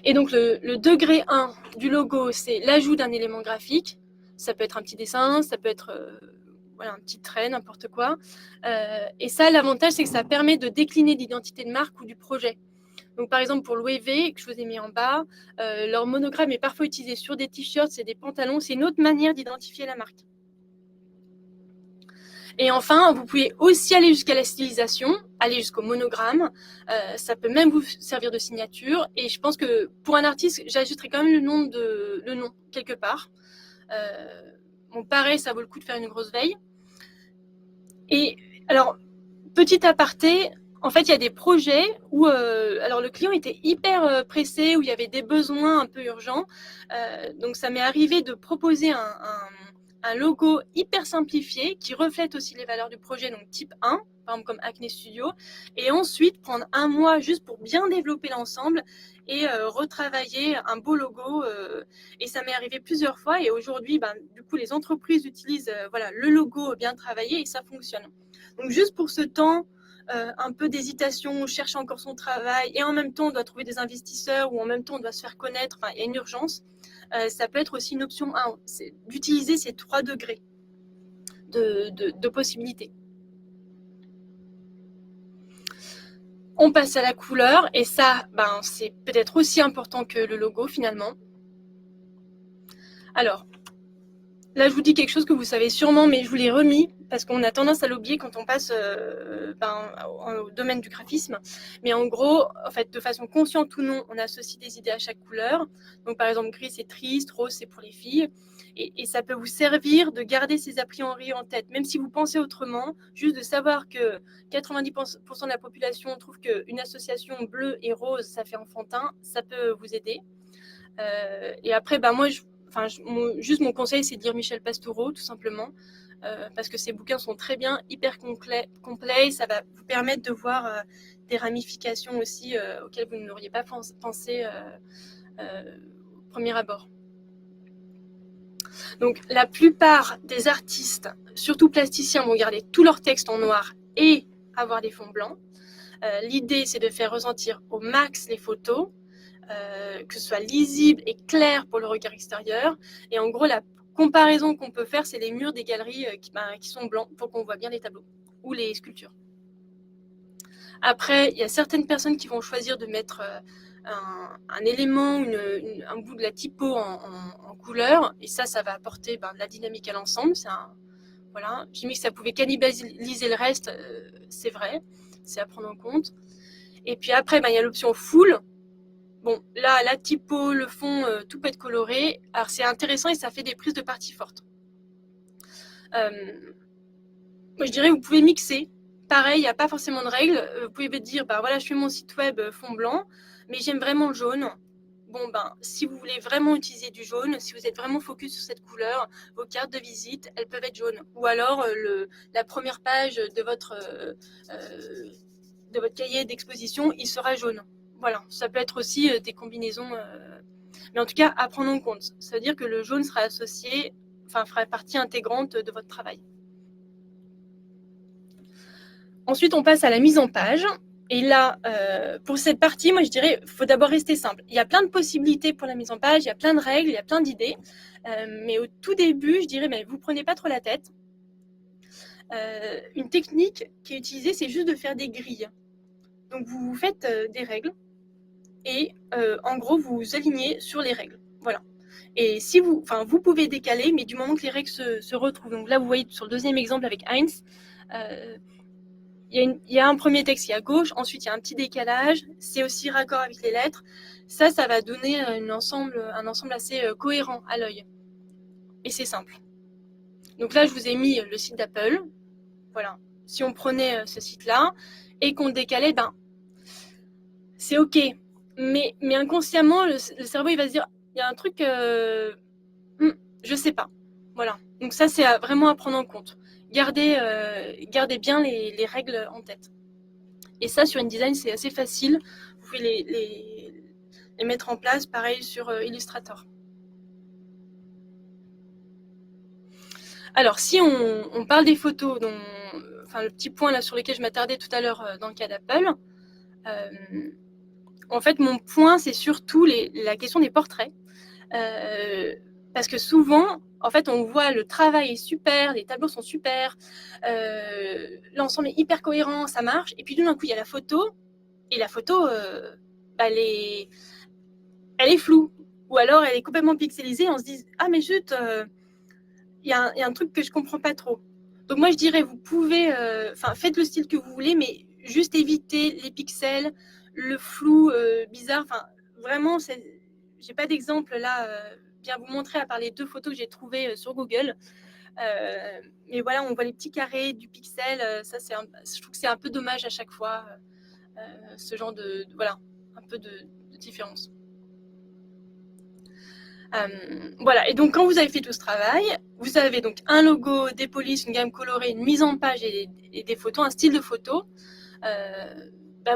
B: Et donc le degré 1 du logo, c'est l'ajout d'un élément graphique. Ça peut être un petit dessin, ça peut être voilà, un petit trait, n'importe quoi. Et ça, l'avantage, c'est que ça permet de décliner l'identité de marque ou du projet. Donc, par exemple, pour l'OEV, que je vous ai mis en bas, leur monogramme est parfois utilisé sur des t-shirts, c'est des pantalons, c'est une autre manière d'identifier la marque. Et enfin, vous pouvez aussi aller jusqu'à la stylisation, aller jusqu'au monogramme. Ça peut même vous servir de signature. Et je pense que pour un artiste, j'ajouterai quand même le nom quelque part. Bon, pareil, ça vaut le coup de faire une grosse veille. Et alors, petit aparté, en fait, il y a des projets où alors le client était hyper pressé, où il y avait des besoins un peu urgents. Donc, ça m'est arrivé de proposer un logo hyper simplifié qui reflète aussi les valeurs du projet, donc type 1, par exemple comme Acne Studio, et ensuite prendre un mois juste pour bien développer l'ensemble et retravailler un beau logo. Et ça m'est arrivé plusieurs fois, et aujourd'hui, du coup, les entreprises utilisent voilà, le logo bien travaillé et ça fonctionne. Donc juste pour ce temps, un peu d'hésitation, on cherche encore son travail et en même temps on doit trouver des investisseurs ou en même temps on doit se faire connaître, il y a une urgence, ça peut être aussi une option 1, c'est d'utiliser ces 3 degrés de possibilités. On passe à la couleur et ça, c'est peut-être aussi important que le logo finalement. Alors, là, je vous dis quelque chose que vous savez sûrement, mais je vous l'ai remis parce qu'on a tendance à l'oublier quand on passe au domaine du graphisme. Mais en gros, en fait, de façon consciente ou non, on associe des idées à chaque couleur. Donc, par exemple, gris, c'est triste, rose, c'est pour les filles. Et ça peut vous servir de garder ces a priori en tête, même si vous pensez autrement, juste de savoir que 90% de la population trouve qu'une association bleu et rose, ça fait enfantin, ça peut vous aider. Et après, moi, juste mon conseil, c'est de lire Michel Pastoureau, tout simplement, parce que ses bouquins sont très bien, hyper complets, ça va vous permettre de voir des ramifications aussi auxquelles vous n'auriez pas pensé au premier abord. Donc, la plupart des artistes, surtout plasticiens, vont garder tout leur texte en noir et avoir des fonds blancs. L'idée, c'est de faire ressentir au max les photos, que ce soit lisible et clair pour le regard extérieur. Et en gros, la comparaison qu'on peut faire, c'est les murs des galeries qui sont blancs pour qu'on voit bien les tableaux ou les sculptures. Après, il y a certaines personnes qui vont choisir de mettre un élément, un bout de la typo en couleur, et ça va apporter de la dynamique à l'ensemble. Voilà. J'ai mis que ça pouvait cannibaliser le reste, c'est vrai, c'est à prendre en compte. Et puis après, il y a l'option full. Bon, là, la typo, le fond, tout peut être coloré. Alors, c'est intéressant et ça fait des prises de partie fortes. Moi, je dirais, vous pouvez mixer. Pareil, il n'y a pas forcément de règles. Vous pouvez dire, voilà, je fais mon site web fond blanc, mais j'aime vraiment le jaune. Bon, si vous voulez vraiment utiliser du jaune, si vous êtes vraiment focus sur cette couleur, vos cartes de visite, elles peuvent être jaunes. Ou alors, la première page de votre cahier d'exposition, il sera jaune. Voilà, ça peut être aussi des combinaisons. Mais en tout cas, à prendre en compte. Ça veut dire que le jaune sera associé, fera partie intégrante de votre travail. Ensuite, on passe à la mise en page. Et là, pour cette partie, moi, je dirais, il faut d'abord rester simple. Il y a plein de possibilités pour la mise en page, il y a plein de règles, il y a plein d'idées. Mais au tout début, je dirais, vous ne prenez pas trop la tête. Une technique qui est utilisée, c'est juste de faire des grilles. Donc, vous faites des règles et en gros, vous vous alignez sur les règles. Voilà. Et si vous pouvez décaler, mais du moment que les règles se retrouvent. Donc là, vous voyez sur le deuxième exemple avec Heinz, il y a un premier texte qui est à gauche, ensuite il y a un petit décalage, c'est aussi raccord avec les lettres. Ça va donner un ensemble assez cohérent à l'œil. Et c'est simple. Donc là, je vous ai mis le site d'Apple. Voilà. Si on prenait ce site-là et qu'on décalait, c'est OK. Mais inconsciemment, le cerveau, il va se dire, il y a un truc, je sais pas. Voilà. Donc ça, c'est vraiment à prendre en compte. gardez bien les règles en tête. Et ça, sur InDesign, c'est assez facile. Vous pouvez les mettre en place, pareil sur Illustrator. Alors, si on parle des photos, enfin, le petit point là sur lequel je m'attardais tout à l'heure dans le cas d'Apple, en fait, mon point, c'est surtout la question des portraits. Parce que souvent, en fait, on voit le travail est super, les tableaux sont super, l'ensemble est hyper cohérent, ça marche. Et puis d'un coup, il y a la photo, et la photo, elle est floue. Ou alors, elle est complètement pixelisée. On se dit, ah mais zut, il y a un truc que je comprends pas trop. Donc moi, je dirais, vous pouvez, faites le style que vous voulez, mais juste évitez les pixels, le flou bizarre. Enfin, vraiment, j'ai pas d'exemple là bien vous montrer à part les 2 photos que j'ai trouvées sur Google. Mais voilà, on voit les petits carrés du pixel. Ça, je trouve que c'est un peu dommage à chaque fois, ce genre voilà, un peu de différence. Voilà, et donc quand vous avez fait tout ce travail, vous avez donc un logo, des polices, une gamme colorée, une mise en page et des photos, un style de photo.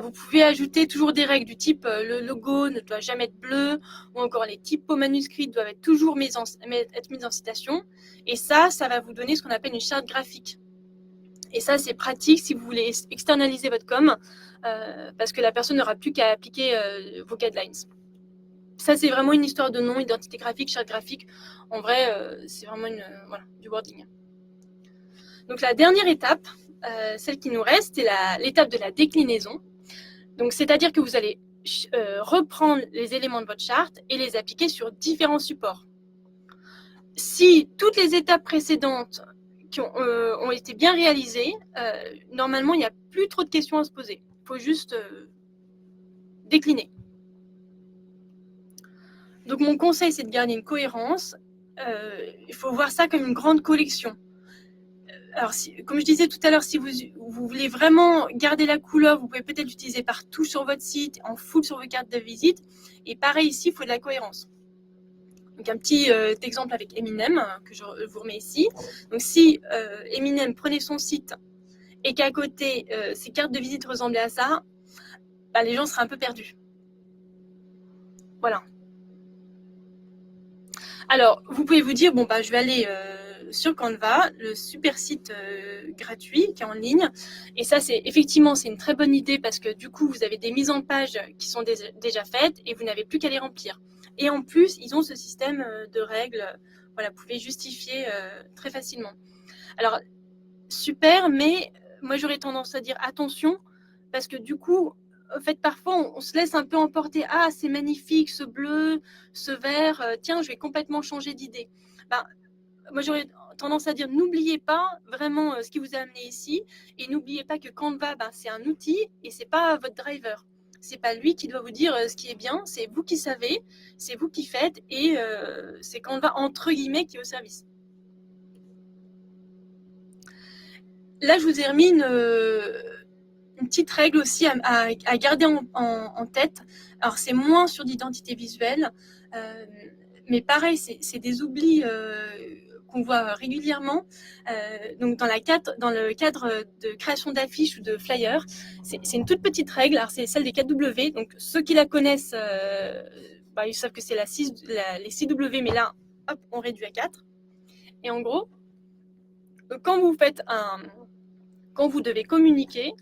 B: Vous pouvez ajouter toujours des règles du type le logo ne doit jamais être bleu, ou encore les typos manuscrits doivent être toujours être mis en citation. Et ça va vous donner ce qu'on appelle une charte graphique. Et ça, c'est pratique si vous voulez externaliser votre com, parce que la personne n'aura plus qu'à appliquer vos guidelines. Ça, c'est vraiment une histoire de nom, identité graphique, charte graphique. En vrai, c'est vraiment du wording. Donc la dernière étape, celle qui nous reste, c'est l'étape de la déclinaison. Donc, c'est-à-dire que vous allez reprendre les éléments de votre charte et les appliquer sur différents supports. Si toutes les étapes précédentes ont été bien réalisées, normalement, il n'y a plus trop de questions à se poser. Il faut juste décliner. Donc, mon conseil, c'est de garder une cohérence. Il faut voir ça comme une grande collection. Alors, comme je disais tout à l'heure, si vous voulez vraiment garder la couleur, vous pouvez peut-être l'utiliser partout sur votre site, en full sur vos cartes de visite. Et pareil ici, il faut de la cohérence. Donc, un petit exemple avec Eminem que je vous remets ici. Donc, si Eminem prenait son site et qu'à côté, ses cartes de visite ressemblaient à ça, les gens seraient un peu perdus. Voilà. Alors, vous pouvez vous dire, je vais aller sur Canva, le super site gratuit qui est en ligne. Et ça, effectivement, c'est une très bonne idée parce que du coup, vous avez des mises en page qui sont déjà faites et vous n'avez plus qu'à les remplir. Et en plus, ils ont ce système de règles. Voilà, vous pouvez justifier très facilement. Alors, super, mais moi, j'aurais tendance à dire attention parce que du coup, en fait, parfois, on se laisse un peu emporter. Ah, c'est magnifique, ce bleu, ce vert. Tiens, je vais complètement changer d'idée. Moi, j'aurais tendance à dire, n'oubliez pas vraiment ce qui vous a amené ici. Et n'oubliez pas que Canva, c'est un outil et ce n'est pas votre driver. Ce n'est pas lui qui doit vous dire ce qui est bien. C'est vous qui savez, c'est vous qui faites. Et c'est Canva, entre guillemets, qui est au service. Là, je vous ai remis une petite règle aussi à garder en tête. Alors, c'est moins sur l'identité visuelle, mais pareil, c'est des oublis qu'on voit régulièrement. Donc, dans le cadre de création d'affiches ou de flyers, c'est une toute petite règle. Alors, c'est celle des 4W. Donc, ceux qui la connaissent, ils savent que c'est les 6W, mais là, hop, on réduit à 4. Et en gros, quand vous devez communiquer,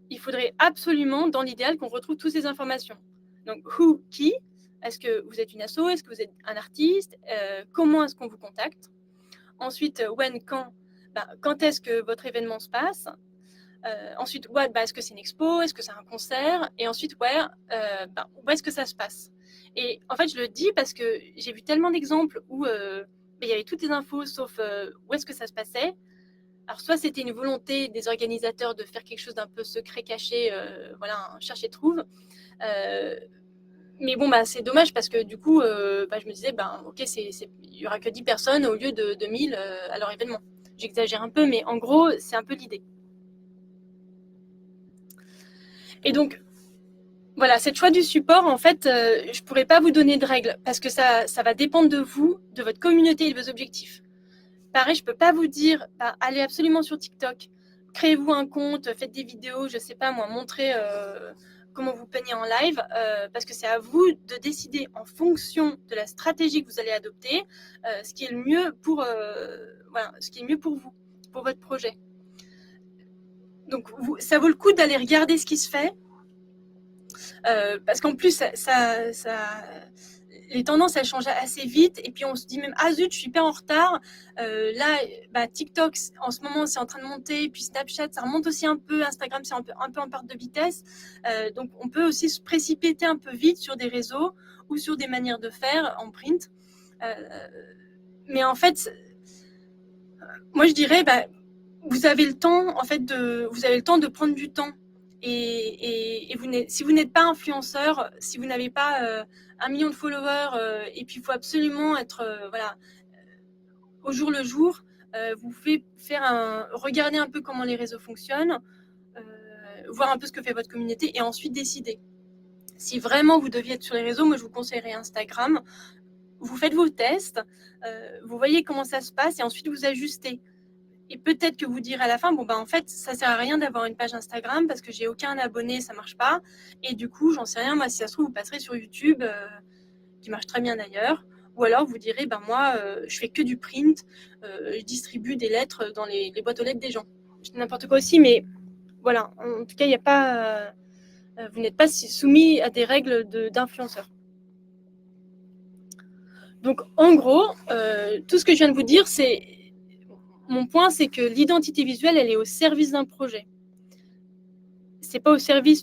B: il faudrait absolument, dans l'idéal, qu'on retrouve toutes ces informations. Donc, who, qui, est-ce que vous êtes une asso, est-ce que vous êtes un artiste, comment est-ce qu'on vous contacte. Ensuite, when, quand est-ce que votre événement se passe. Ensuite, what, est-ce que c'est une expo, est-ce que c'est un concert. Et ensuite, where, où est-ce que ça se passe. Et en fait, je le dis parce que j'ai vu tellement d'exemples où il y avait toutes les infos sauf où est-ce que ça se passait. Alors, soit c'était une volonté des organisateurs de faire quelque chose d'un peu secret, caché, un cherche-et-trouve. Mais bon, c'est dommage parce que du coup, je me disais, ok, il n'y aura que 10 personnes au lieu de 2000 à leur événement. J'exagère un peu, mais en gros, c'est un peu l'idée. Et donc, voilà, cette choix du support, en fait, je ne pourrais pas vous donner de règles parce que ça va dépendre de vous, de votre communauté et de vos objectifs. Pareil, je ne peux pas vous dire, allez absolument sur TikTok, créez-vous un compte, faites des vidéos, je ne sais pas moi, montrez comment vous peignez en live, parce que c'est à vous de décider en fonction de la stratégie que vous allez adopter, ce qui est le mieux pour, ce qui est mieux pour vous, pour votre projet. Donc, ça vaut le coup d'aller regarder ce qui se fait, parce qu'en plus, les tendances, elles changent assez vite, et puis on se dit même, ah zut, je suis hyper en retard. Là, TikTok, en ce moment, c'est en train de monter, puis Snapchat, ça remonte aussi un peu, Instagram, c'est un peu en perte de vitesse. Donc, on peut aussi se précipiter un peu vite sur des réseaux ou sur des manières de faire en print. Mais en fait, moi, je dirais, vous avez le temps, en fait, de prendre du temps. Et si vous n'êtes pas influenceur, si vous n'avez pas 1 million de followers, et puis il faut absolument être au jour le jour, vous pouvez regarder un peu comment les réseaux fonctionnent, voir un peu ce que fait votre communauté et ensuite décider. Si vraiment vous deviez être sur les réseaux, moi je vous conseillerais Instagram. Vous faites vos tests, vous voyez comment ça se passe et ensuite vous ajustez. Et peut-être que vous direz à la fin, en fait, ça sert à rien d'avoir une page Instagram parce que j'ai aucun abonné, ça marche pas. Et du coup, j'en sais rien, moi, si ça se trouve, vous passerez sur YouTube, qui marche très bien d'ailleurs. Ou alors, vous direz, moi, je fais que du print, je distribue des lettres dans les boîtes aux lettres des gens. Je dis n'importe quoi aussi, mais voilà. En tout cas, il n'y a pas, vous n'êtes pas soumis à des règles d'influenceur. Donc, en gros, tout ce que je viens de vous dire, mon point, c'est que l'identité visuelle, elle est au service d'un projet. C'est pas au service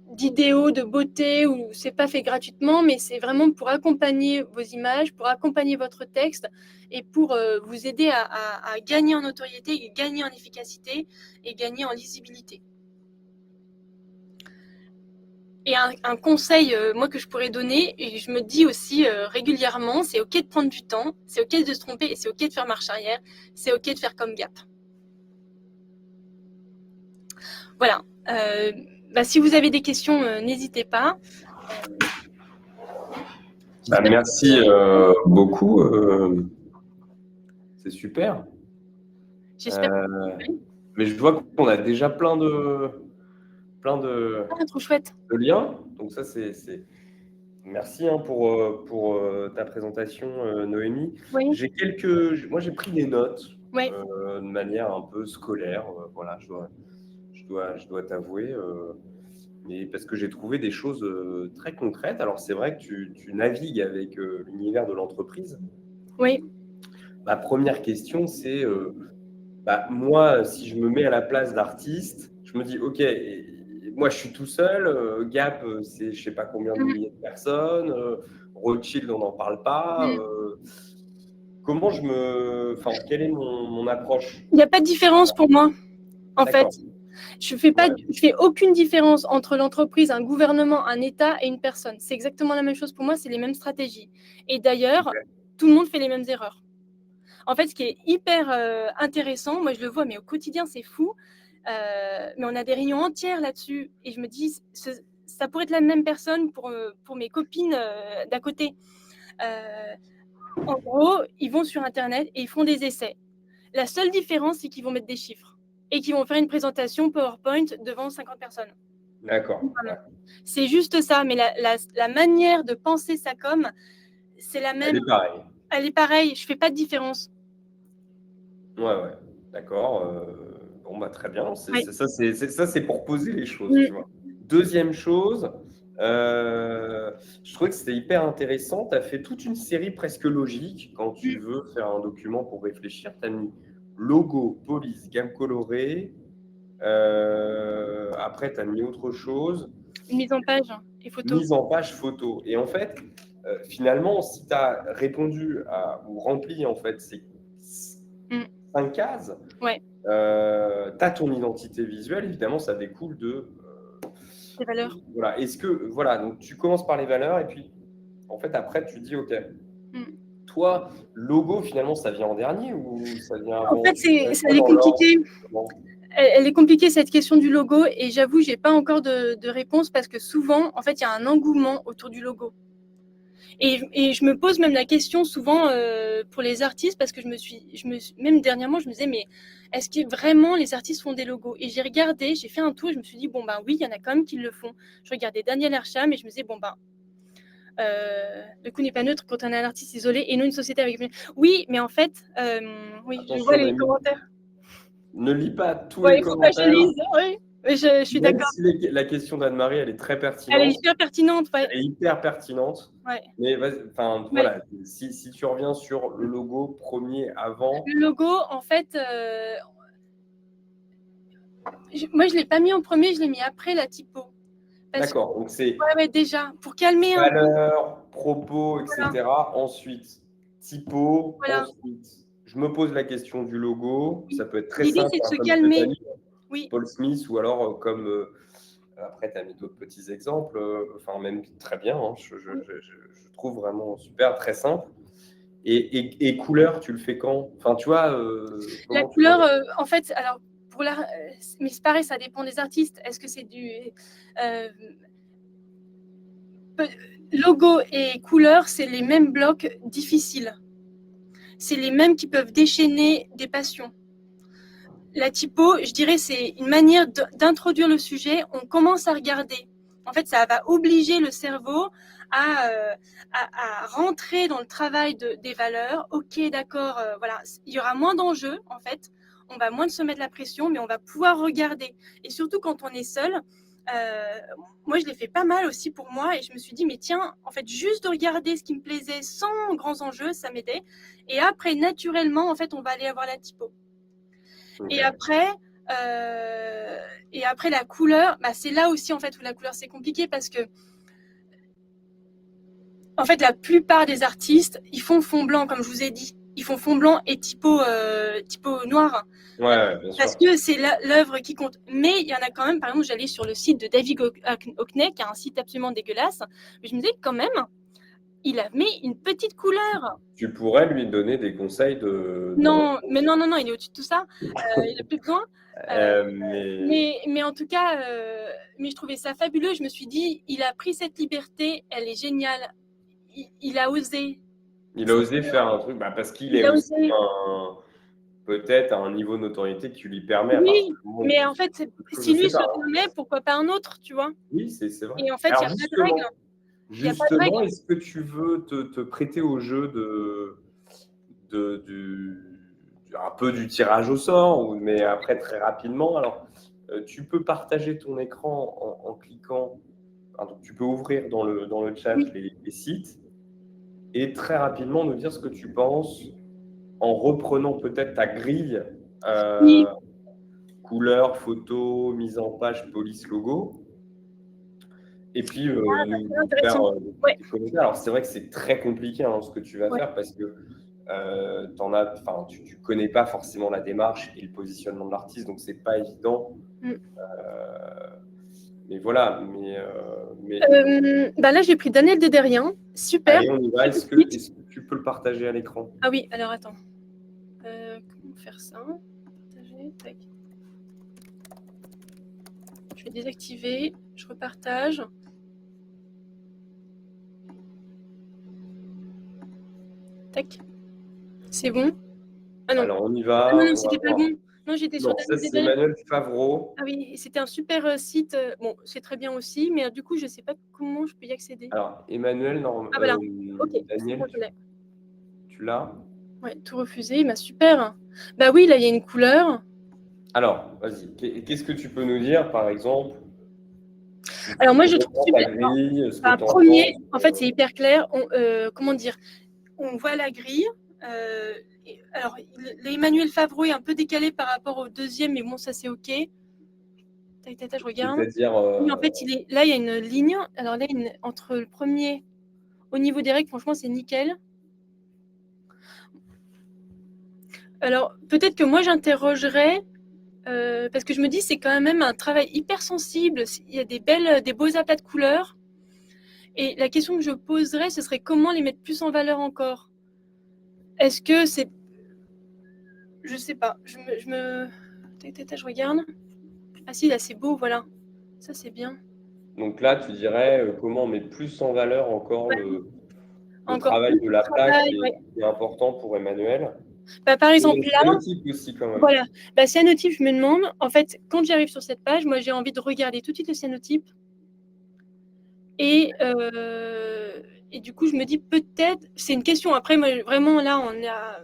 B: d'idéaux, de beauté, ou c'est pas fait gratuitement, mais c'est vraiment pour accompagner vos images, pour accompagner votre texte et pour vous aider à gagner en notoriété, gagner en efficacité et gagner en lisibilité. Et un conseil, moi, que je pourrais donner, et je me dis aussi régulièrement, c'est OK de prendre du temps, c'est OK de se tromper et c'est OK de faire marche arrière, c'est OK de faire comme Gap. Voilà. Si vous avez des questions, n'hésitez pas.
A: Merci beaucoup. C'est super.
B: J'espère.
A: Mais je vois qu'on a déjà plein de
B: trop chouette.
A: de liens. Donc ça, c'est... Merci pour ta présentation, Noémie.
B: Oui.
A: Moi, j'ai pris des notes
B: Oui.
A: de manière un peu scolaire. Voilà, je dois t'avouer. Mais parce que j'ai trouvé des choses très concrètes. Alors, c'est vrai que tu navigues avec l'univers de l'entreprise.
B: Oui. Ma
A: première question, c'est moi, si je me mets à la place d'artiste, je me dis, OK, moi, je suis tout seul. Gap, c'est je ne sais pas combien de milliers de personnes. Rothschild, on n'en parle pas. Comment quelle est mon approche?
B: Il n'y a pas de différence pour moi, en fait. Je fais aucune différence entre l'entreprise, un gouvernement, un État et une personne. C'est exactement la même chose pour moi, c'est les mêmes stratégies. Et d'ailleurs, tout le monde fait les mêmes erreurs. En fait, ce qui est hyper intéressant, moi je le vois, mais au quotidien, c'est fou. Mais on a des réunions entières là-dessus. Et je me dis, ça pourrait être la même personne pour mes copines d'à côté. En gros, ils vont sur Internet et ils font des essais. La seule différence, c'est qu'ils vont mettre des chiffres et qu'ils vont faire une présentation PowerPoint devant 50 personnes.
A: D'accord.
B: C'est juste ça, mais la manière de penser sa com, c'est la même. Elle est pareille. Je ne fais pas de différence.
A: Ouais, d'accord. Très bien. Ça, c'est pour poser les choses. Tu vois. Deuxième chose, je trouvais que c'était hyper intéressant. Tu as fait toute une série presque logique quand tu veux faire un document pour réfléchir. Tu as mis logo, police, gamme colorée. Après, tu as mis autre chose.
B: Une mise en page et photo.
A: Mise en page photo. Et en fait, finalement, si tu as répondu ou rempli en fait ces 5 cases, tu as ton identité visuelle. Évidemment, ça découle de
B: les valeurs.
A: Voilà. Donc tu commences par les valeurs et puis en fait après tu dis OK. Toi, logo finalement ça vient en dernier ou ça vient avant?
B: En fait, elle est compliquée. Elle est compliquée cette question du logo et j'avoue j'ai pas encore de réponse parce que souvent en fait il y a un engouement autour du logo. Et je me pose même la question souvent pour les artistes, parce que même dernièrement, je me disais, mais est-ce que vraiment les artistes font des logos? Et j'ai regardé, j'ai fait un tour et je me suis dit, bon, ben oui, il y en a quand même qui le font. Je regardais Daniel Arsham et je me disais, bon, ben, le coup n'est pas neutre quand on est un artiste isolé et non une société avec... Oui, mais en fait, oui, je vois
A: Attention,
B: les
A: Rémi,
B: commentaires.
A: ne lis pas tous
B: Ouais,
A: les
B: il faut pas que je
A: commentaires,
B: lise, oui, mais je suis
A: même
B: d'accord.
A: si la question d'Anne-Marie, elle est très
B: Elle est
A: pertinente,
B: hyper pertinente, ouais.
A: elle est hyper pertinente.
B: Ouais.
A: Mais enfin,
B: Ouais.
A: voilà, si tu reviens sur le logo premier avant.
B: Le logo, en fait, moi je l'ai pas mis en premier, je l'ai mis après la typo.
A: D'accord, donc c'est
B: Ouais, déjà, pour calmer un peu.
A: valeur, propos,
B: Voilà.
A: etc. Ensuite, typo.
B: Voilà.
A: Ensuite, je me pose la question du logo. Ça peut être très
B: L'idée,
A: simple,
B: c'est de
A: hein,
B: se
A: comme ce que tu as
B: calmer.
A: mis,
B: Oui.
A: Paul Smith, ou alors comme après, tu as mis d'autres petits exemples, enfin, même très bien, hein, je trouve vraiment super, très simple. Et couleur, tu le fais quand? Enfin, tu vois,
B: La
A: comment tu
B: couleur,
A: vois?
B: en fait, alors, mais c'est pareil, ça dépend des artistes. Est-ce que c'est du. euh, Logo et couleur, c'est les mêmes blocs difficiles. C'est les mêmes qui peuvent déchaîner des passions. La typo, je dirais, c'est une manière d'introduire le sujet. On commence à regarder. En fait, ça va obliger le cerveau à rentrer dans le travail des valeurs. Ok, d'accord, voilà. Il y aura moins d'enjeux, en fait. On va moins se mettre la pression, mais on va pouvoir regarder. Et surtout quand on est seul, moi, je l'ai fait pas mal aussi pour moi. Et je me suis dit, mais tiens, en fait, juste de regarder ce qui me plaisait sans grands enjeux, ça m'aidait. Et après, naturellement, en fait, on va aller avoir la typo.
A: Okay.
B: Et après la couleur, bah, c'est là aussi en fait où la couleur c'est compliqué parce que en fait la plupart des artistes ils font fond blanc comme je vous ai dit, ils font fond blanc et typo noir.
A: Ouais, bien
B: Parce
A: sûr.
B: que c'est l'œuvre qui compte. Mais il y en a quand même, par exemple, j'allais sur le site de David Hockney, qui a un site absolument dégueulasse, mais je me disais quand même, il a mis une petite couleur.
A: Tu pourrais lui donner des conseils de
B: Non, mais non, il est au-dessus de tout ça. Il n'a plus besoin. Mais en tout cas, mais je trouvais ça fabuleux. Je me suis dit, il a pris cette liberté, elle est géniale. Il a osé.
A: Il a osé faire un truc, parce qu'il est
B: Il a
A: aussi
B: osé.
A: peut-être à un niveau de notoriété qui lui permet, à partir
B: Oui,
A: du moment où
B: mais
A: il
B: en fait,
A: fait quelque chose, je
B: si lui
A: sais
B: se
A: pas, hein.
B: permet, pourquoi pas un autre, tu vois?
A: Oui, c'est vrai.
B: Et en fait, il
A: Alors
B: n'y a pas de règle. Il n'y a pas de
A: justement,
B: règle.
A: est-ce que tu veux te prêter au jeu un peu du tirage au sort, mais après très rapidement. Alors, tu peux partager ton écran en cliquant. Donc tu peux ouvrir dans le chat
B: Oui,
A: les sites et très rapidement nous dire ce que tu penses en reprenant peut-être ta grille
B: oui.
A: couleur, photo, mise en page, police, logo. Et puis
B: C'est
A: nous faire
B: intéressant. Ouais,
A: des commentaires. Alors c'est vrai que c'est très compliqué ce que tu vas
B: ouais.
A: faire parce que tu connais pas forcément la démarche et le positionnement de l'artiste, donc c'est pas évident.
B: Mm.
A: Mais voilà,
B: Bah là, j'ai pris Daniel Dédérien. Super.
A: allez, on y va.
B: Très petite.
A: Est-ce que tu peux le partager à l'écran?
B: Ah oui, alors attends. Comment faire ça? Partager. Tac. Je vais désactiver. Je repartage. Tac. C'est bon? Ah non.
A: Alors on y
B: Ah non,
A: va,
B: non,
A: on va
B: c'était pas
A: voir.
B: bon. Non, j'étais sur
A: Non, ça
B: Daniel
A: c'est
B: Dédérien.
A: Emmanuel Favreau.
B: Ah oui, et c'était un super site. Bon, c'est très bien aussi, mais du coup, je sais pas comment je peux y accéder.
A: Alors Emmanuel, non,
B: Ah voilà. Ok, c'est bon,
A: Daniel,
B: je l'ai.
A: tu l'as?
B: Ouais, tout refusé. Bah super. Bah oui, là, il y a une couleur.
A: Alors, vas-y. Qu'est-ce que tu peux nous dire, par exemple?
B: Alors moi, je trouve
A: Reprends ta
B: super.
A: grille, ce que
B: Bah,
A: tu en penses.
B: premier, en fait, c'est hyper clair. Comment dire? On voit la grille. Alors, l'Emmanuel Favreau est un peu décalé par rapport au deuxième, mais bon, ça c'est ok. Tac, tac, tac, je regarde.
A: C'est-à-dire,
B: Oui, en fait, là, il y a une ligne. Alors là, entre le premier, au niveau des règles, franchement, c'est nickel. Alors, peut-être que moi, j'interrogerais, parce que je me dis, c'est quand même un travail hyper sensible. Il y a des beaux aplats de couleurs. Et la question que je poserais, ce serait comment les mettre plus en valeur encore. Est-ce que c'est... Je sais pas. Je regarde. Ah si, là, c'est beau, voilà. Ça, c'est bien.
A: donc là, tu dirais comment on met plus en valeur encore
B: Ouais.
A: le
B: encore
A: travail
B: plus
A: de
B: de
A: la page
B: travail, ouais.
A: qui est important pour Emmanuel.
B: Bah, par
A: Et
B: exemple,
A: le
B: là,
A: phénotype aussi, quand même.
B: voilà. Bah, cyanotype, je me demande, en fait, quand j'arrive sur cette page, moi, j'ai envie de regarder tout de suite le cyanotype. Et du coup, je me dis peut-être, c'est une question. Après, moi, vraiment, là, on a.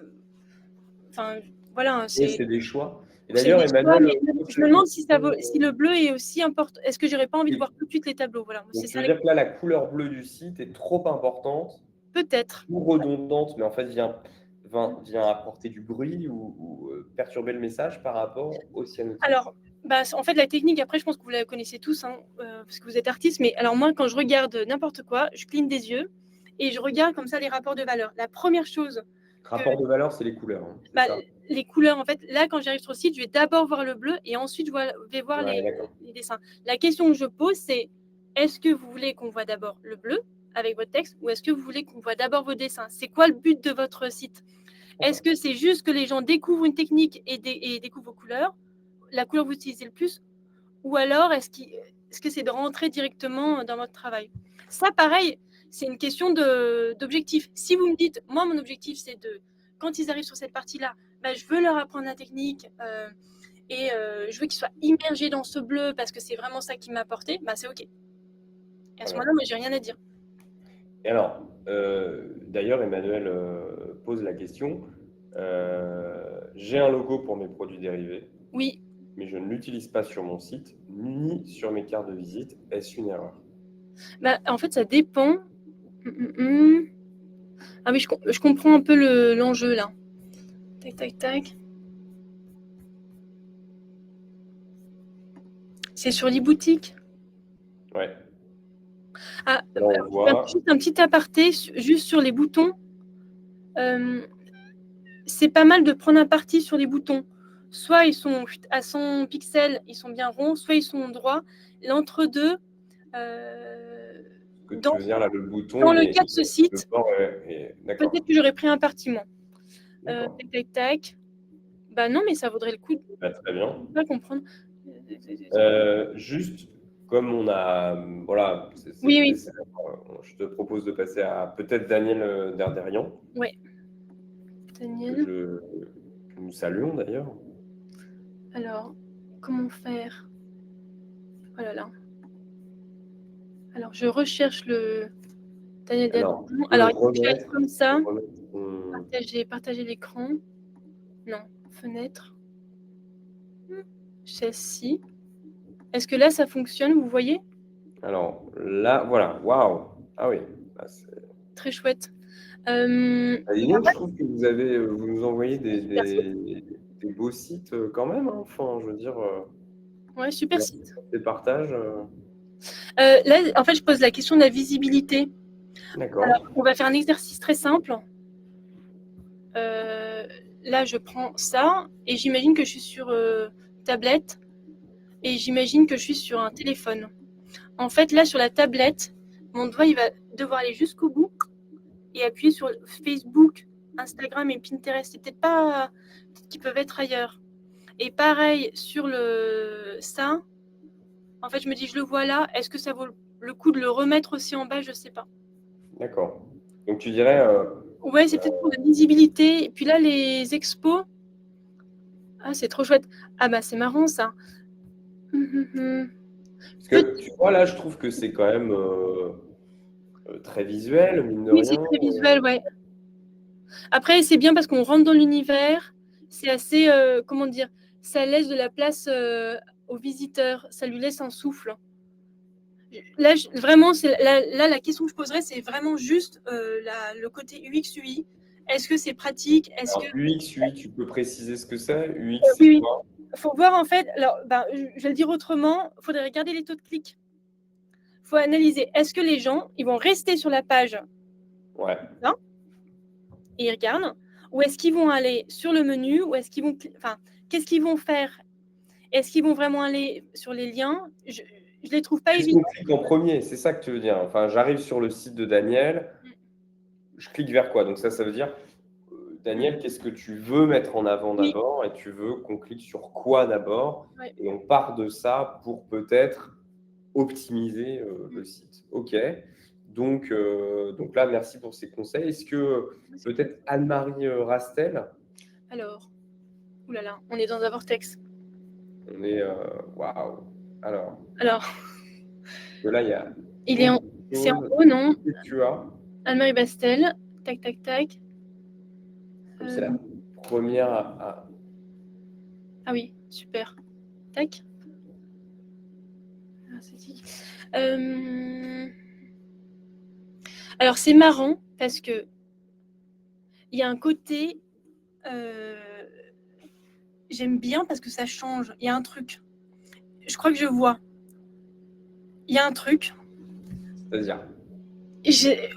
B: Enfin, voilà,
A: Oui,
B: c'est
A: c'est des choix. Et
B: des
A: d'ailleurs,
B: choix,
A: Emmanuel,
B: mais je me demande si, si le bleu est aussi important. Est-ce que j'aurais pas envie de voir tout de suite les tableaux? Voilà,
A: donc
B: c'est
A: tu
B: ça
A: veux
B: la
A: dire que là, la couleur bleue du site est trop importante,
B: peut-être.
A: ou redondante, mais en fait vient apporter du bruit ou perturber le message par rapport au cyanotype.
B: Alors, bah, en fait, la technique, après, je pense que vous la connaissez tous, hein, parce que vous êtes artiste, mais alors moi, quand je regarde n'importe quoi, je cligne des yeux et je regarde comme ça les rapports de valeur. La première chose que
A: Rapport de valeur, c'est les couleurs, hein, c'est
B: bah,
A: ça?
B: les couleurs, en fait, là, quand j'arrive sur le site, je vais d'abord voir le bleu et ensuite je vais voir
A: Ouais, d'accord.
B: les dessins. La question que je pose, c'est est-ce que vous voulez qu'on voit d'abord le bleu avec votre texte ou est-ce que vous voulez qu'on voit d'abord vos dessins? C'est quoi le but de votre site? Est-ce que c'est juste que les gens découvrent une technique et découvrent vos couleurs, la couleur que vous utilisez le plus, ou alors est-ce que c'est de rentrer directement dans votre travail? Ça, pareil, c'est une question d'objectif. Si vous me dites, moi, mon objectif, c'est de, quand ils arrivent sur cette partie-là, bah, je veux leur apprendre la technique et je veux qu'ils soient immergés dans ce bleu parce que c'est vraiment ça qui m'a apporté, bah, c'est OK. Et à ce moment-là, moi, j'ai rien à dire.
A: Et alors, d'ailleurs, Emmanuel pose la question, j'ai un logo pour mes produits dérivés,
B: Oui.
A: mais je ne l'utilise pas sur mon site, ni sur mes cartes de visite. Est-ce une erreur?
B: Bah, en fait, ça dépend. Ah oui, je comprends un peu l'enjeu là. Tac, tac, tac. C'est sur l'e-boutique.
A: Ouais.
B: Ah,
A: Là, on voit.
B: juste un petit aparté, juste sur les boutons. C'est pas mal de prendre un parti sur les boutons. Soit ils sont à 100 pixels, ils sont bien ronds, soit ils sont droits. L'entre-deux,
A: Ce que tu
B: dans,
A: veux dire, là, le bouton,
B: dans le cas de ce
A: le
B: site,
A: bord d'accord.
B: peut-être que j'aurais pris un partiment.
A: D'accord.
B: Tac, tac, tac. Bah non, mais ça vaudrait le coup de
A: Bah, très bien.
B: pas comprendre.
A: Juste, comme on a, voilà,
B: Oui, oui.
A: je te propose de passer à peut-être Daniel Derderian,
B: Ouais.
A: que,
B: Daniel.
A: que nous saluons d'ailleurs.
B: Alors, comment faire? Oh là là. Alors, je recherche le Daniel
A: Alors,
B: Derderian.
A: tu peux
B: Alors, il faut faire comme ça.
A: remettre ton-
B: Partager l'écran. Non, fenêtre. Celle-ci. Est-ce que là, ça fonctionne, vous voyez?
A: Alors, là, voilà, waouh! Ah oui. Là,
B: Très chouette.
A: dis donc, je trouve que vous nous envoyez
B: Merci.
A: des beaux sites quand même, hein. Enfin, je veux dire,
B: Ouais, super site.
A: des partages.
B: Là, en fait, je pose la question de la visibilité.
A: D'accord.
B: Alors, on va faire un exercice très simple. Là, je prends ça et j'imagine que je suis sur tablette et j'imagine que je suis sur un téléphone. En fait, là, sur la tablette, mon doigt, il va devoir aller jusqu'au bout et appuyer sur Facebook, Instagram et Pinterest. C'est peut-être pas qu'ils peuvent être ailleurs. Et pareil sur ça. En fait, je me dis, je le vois là. Est-ce que ça vaut le coup de le remettre aussi en bas? Je sais pas.
A: D'accord. Donc, tu dirais,
B: Ouais, c'est peut-être pour la visibilité. Et puis là, les expos. Ah, c'est trop chouette. Ah bah, c'est marrant ça.
A: parce que tu vois, là, je trouve que c'est quand même très visuel, mine de
B: Oui, c'est
A: rien.
B: très visuel, ouais. Après, c'est bien parce qu'on rentre dans l'univers. C'est assez, comment dire, ça laisse de la place aux visiteurs. Ça lui laisse un souffle. Là, vraiment, là, la question que je poserais, c'est vraiment juste le côté UX, UI. Est-ce que c'est pratique? Est-ce que
A: Alors, UX, UI, tu peux préciser ce que c'est? UX, c'est
B: oui, oui.
A: quoi?
B: Il faut voir en fait. Alors, ben, je vais le dire autrement. Il faudrait regarder les taux de clic. Il faut analyser. Est-ce que les gens, ils vont rester sur la page
A: Ouais.
B: là, et ils regardent, ou est-ce qu'ils vont aller sur le menu, ou est-ce qu'ils vont, enfin, qu'est-ce qu'ils vont faire? Est-ce qu'ils vont vraiment aller sur les liens? Je les trouve pas
A: Qu'est-ce qu'on
B: évidents.
A: clique en premier? C'est ça que tu veux dire. Enfin, j'arrive sur le site de Daniel, je clique vers quoi? Donc ça veut dire, Daniel, qu'est-ce que tu veux mettre en avant
B: Oui,
A: d'abord et tu veux qu'on clique sur quoi d'abord?
B: ouais.
A: Et on part de ça pour peut-être optimiser le site. OK. Donc là, merci pour ces conseils. Est-ce que peut-être Anne-Marie Rastel,
B: Alors, oulala, on est dans un vortex.
A: on est... Waouh. Alors,
B: Alors,
A: que là, il y a
B: il est en...
A: beaucoup de
B: c'est en
A: choses.
B: haut, non?
A: Que tu as,
B: Anne-Marie Bastel. Tac, tac, tac.
A: comme c'est la première
B: Ah oui, super. Tac. Ah, c'est dit. Alors, c'est marrant parce que il y a un côté... j'aime bien parce que ça change. Il y a un truc. Je crois que je vois. Il y a un truc.
A: C'est-à-dire,
B: J'ai...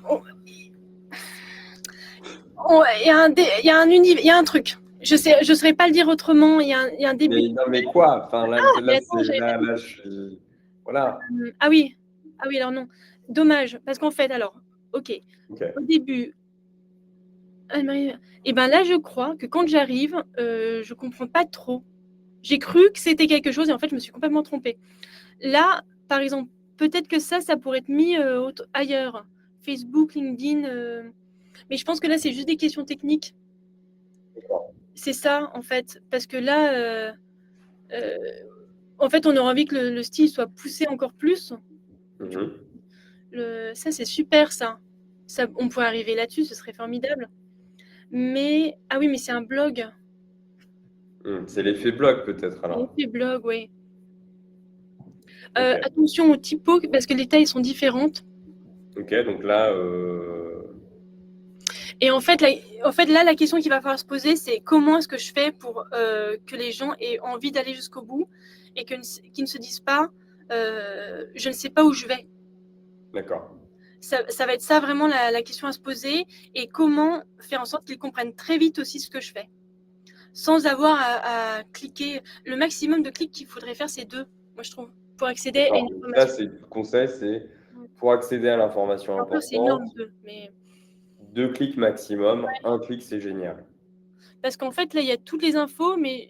B: il y a un truc. Je saurais pas le dire autrement. Il y a un début.
A: mais quoi? Enfin,
B: Mais
A: là,
B: attends, j'avais pas
A: là, je suis... Voilà.
B: Ah oui, ah oui, alors non. Dommage, parce qu'en fait, alors, ok,
A: Ok.
B: au début, et ben là, je crois que quand j'arrive, je comprends pas trop. J'ai cru que c'était quelque chose et en fait, je me suis complètement trompée. Là, par exemple, peut-être que ça pourrait être mis ailleurs, Facebook, LinkedIn, mais je pense que là, c'est juste des questions techniques. C'est ça, en fait, parce que là, en fait, on aurait envie que le style soit poussé encore plus.
A: Mhm.
B: Ça, c'est super, ça. On pourrait arriver là-dessus, ce serait formidable. Mais, ah oui, mais c'est un blog.
A: C'est l'effet blog, peut-être,
B: C'est
A: alors.
B: l'effet blog, oui.
A: Ok.
B: Attention aux typos, parce que les tailles sont différentes.
A: Ok, donc là,
B: Et en fait, là, la question qu'il va falloir se poser, c'est comment est-ce que je fais pour que les gens aient envie d'aller jusqu'au bout et qu'ils ne se disent pas je ne sais pas où je vais.
A: d'accord.
B: Ça va être ça vraiment la question à se poser et comment faire en sorte qu'ils comprennent très vite aussi ce que je fais. Sans avoir à cliquer. Le maximum de clics qu'il faudrait faire, c'est 2, moi je trouve, pour accéder à
A: D'accord.
B: une
A: Donc ça,
B: information.
A: c'est le conseil, c'est pour accéder à l'information
B: Encore, c'est énorme,
A: importante,
B: 2. Mais...
A: 2 clics maximum. Un clic, c'est génial.
B: Parce qu'en fait, là, il y a toutes les infos, mais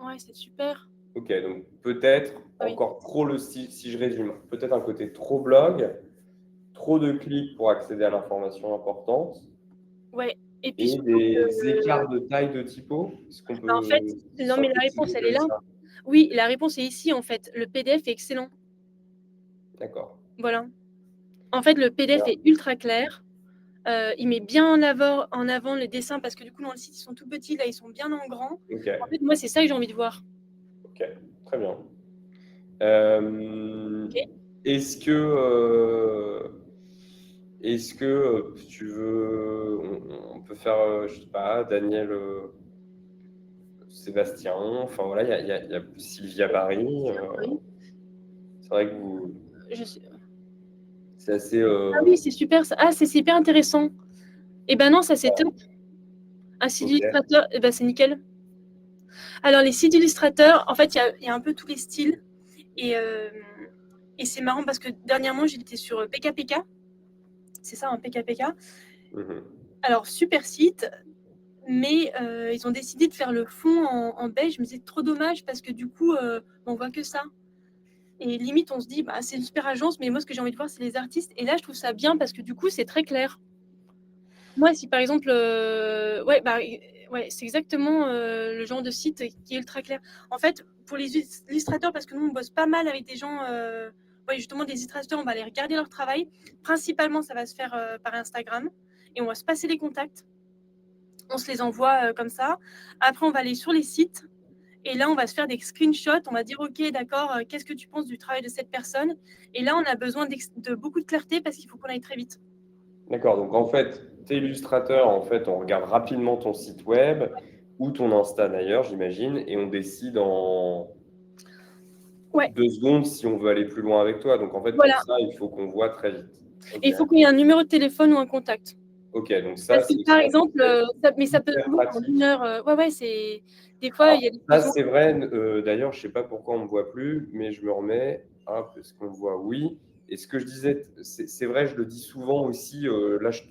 B: ouais, c'est super.
A: Ok, donc peut-être
B: Ah oui.
A: encore trop si je résume, peut-être un côté trop blog, trop de clics pour accéder à l'information importante
B: Ouais. Et puis
A: et
B: surtout que,
A: des écarts de taille de typo. Est-ce qu'on
B: en fait,
A: peut
B: non, mais la réponse, elle est
A: synthétiser
B: là.
A: ça?
B: Oui, la réponse est ici, en fait. Le PDF est excellent.
A: D'accord.
B: Voilà. En fait, le PDF est ultra clair. Il met bien en avant les dessins parce que du coup, dans le site, ils sont tout petits. Là, ils sont bien en grand.
A: Ok,
B: En fait, moi, c'est ça que j'ai envie de voir.
A: ok, très bien.
B: Ok.
A: Est-ce que, tu veux, on peut faire, je sais pas, Daniel Sébastien, enfin voilà, il y a Sylvia Paris.
B: Oui.
A: C'est vrai que vous,
B: Je sais-
A: c'est assez.
B: Ah oui, c'est super. Ah, c'est super intéressant. Eh ben non, ça c'est top. Un site
A: Ok.
B: illustrateur, eh ben c'est nickel. Alors les sites illustrateurs, en fait, il y a un peu tous les styles. Et, euh, et c'est marrant parce que dernièrement, j'étais sur PKPK. C'est ça, un PKPK.
A: Mhm.
B: Alors, super site. Mais ils ont décidé de faire le fond en beige. Je me disais trop dommage parce que du coup, on voit que ça. Et limite, on se dit, bah, c'est une super agence, mais moi, ce que j'ai envie de voir, c'est les artistes. Et là, je trouve ça bien parce que du coup, c'est très clair. Moi, si par exemple, ouais, c'est exactement le genre de site qui est ultra clair. En fait, pour les illustrateurs, parce que nous, on bosse pas mal avec des gens, ouais, justement, des illustrateurs, on va aller regarder leur travail. Principalement, ça va se faire par Instagram et on va se passer les contacts. On se les envoie comme ça. Après, on va aller sur les sites et là, on va se faire des screenshots. On va dire, OK, d'accord, qu'est-ce que tu penses du travail de cette personne? Et là, on a besoin de beaucoup de clarté parce qu'il faut qu'on aille très vite.
A: D'accord. Donc en fait, t'es illustrateur, en fait, on regarde rapidement ton site web ou ton Insta d'ailleurs, j'imagine, et on décide en
B: Ouais,
A: 2 secondes si on veut aller plus loin avec toi. Donc en fait, pour
B: voilà.
A: ça, il faut qu'on voit très vite.
B: Et
A: Ok.
B: il faut qu'il y ait un numéro de téléphone ou un contact.
A: Ok, donc ça,
B: Parce que par
A: ça
B: exemple,
A: serait
B: mais ça peut
A: hyper
B: bon, en une
A: pratique.
B: heure. Ouais, ouais, c'est des fois il y a
A: Alors,
B: des
A: ça,
B: besoins.
A: c'est vrai. D'ailleurs, je sais pas pourquoi on ne me voit plus, mais je me remets. Hop, est-ce qu'on me voit? Oui. Et ce que je disais, c'est vrai, je le dis souvent aussi. Là, je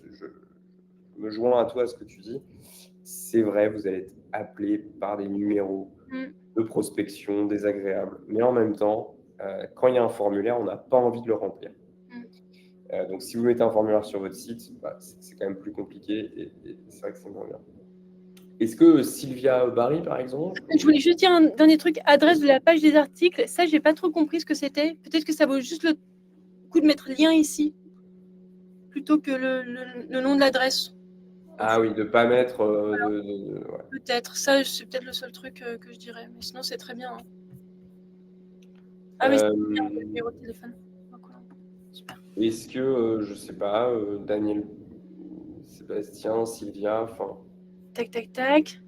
A: me joins à toi à ce que tu dis. C'est vrai, vous allez être appelé par des numéros
B: Mm.
A: de prospection désagréables. Mais en même temps, quand il y a un formulaire, on n'a pas envie de le remplir.
B: Mm.
A: Donc, si vous mettez un formulaire sur votre site, c'est quand même plus compliqué et c'est vrai que c'est moins bien. Est-ce que Sylvia Barry, par exemple?
B: Je voulais juste dire un dernier truc, adresse de la page des articles. Ça, j'ai pas trop compris ce que c'était. Peut-être que ça vaut juste le coup de mettre lien ici, plutôt que le nom de l'adresse.
A: Ah oui, de ne pas mettre...
B: Ouais. Peut-être. Ça, c'est peut-être le seul truc que je dirais. Mais sinon, c'est très bien. Hein. Ah oui, c'est bien, le numéro de téléphone. Super.
A: Est-ce que, je sais pas, Daniel, Sébastien, Sylvia, enfin...
B: Tac, tac, tac.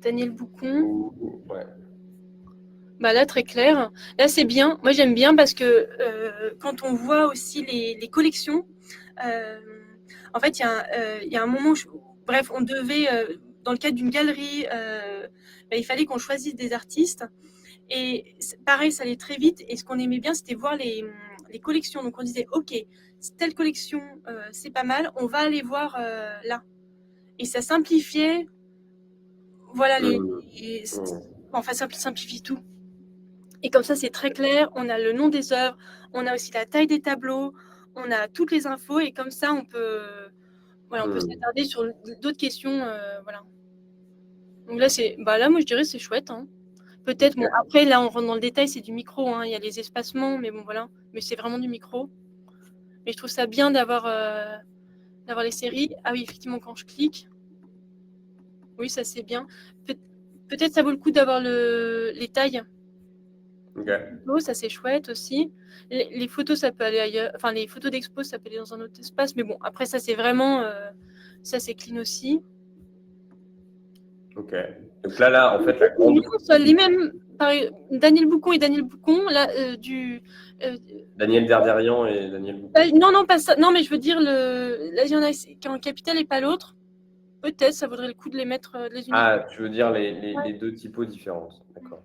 B: Daniel Boucon.
A: Ouais.
B: Bah là, très clair. Là, c'est bien. Moi, j'aime bien parce que quand on voit aussi les collections, en fait, il y a un moment où, bref, on devait, dans le cadre d'une galerie, il fallait qu'on choisisse des artistes. Et pareil, ça allait très vite. Et ce qu'on aimait bien, c'était voir les collections. Donc, on disait, OK, telle collection, c'est pas mal. On va aller voir là. Et ça simplifiait. Voilà, enfin, ça simplifie tout. Et comme ça, c'est très clair. On a le nom des œuvres, on a aussi la taille des tableaux, on a toutes les infos. Et comme ça, on peut s'attarder sur d'autres questions. Voilà. Donc là, moi, je dirais c'est chouette. Hein. Peut-être, bon, après, là, on rentre dans le détail, c'est du micro. Hein. Il y a les espacements, mais bon, voilà. Mais c'est vraiment du micro. Mais je trouve ça bien d'avoir les séries. Ah oui, effectivement, quand je clique, oui, ça c'est bien. Peut-être ça vaut le coup d'avoir les tailles. Ça c'est chouette aussi. Les photos, ça peut aller ailleurs. Enfin, les photos d'expo, ça peut aller dans un autre espace. Mais bon, après, ça c'est vraiment. Ça c'est clean aussi.
A: Ok. Donc là, en fait, la grande.
B: Les mêmes. Daniel Boucon et Daniel Boucon. Là,
A: Daniel Derderian et Daniel Boucon.
B: Non, pas ça. Non, mais je veux dire, là, il y en a qui est en capital et pas l'autre. Peut-être, ça vaudrait le coup de les mettre, de les unir.
A: Ah, tu veux dire les deux typos différentes. D'accord.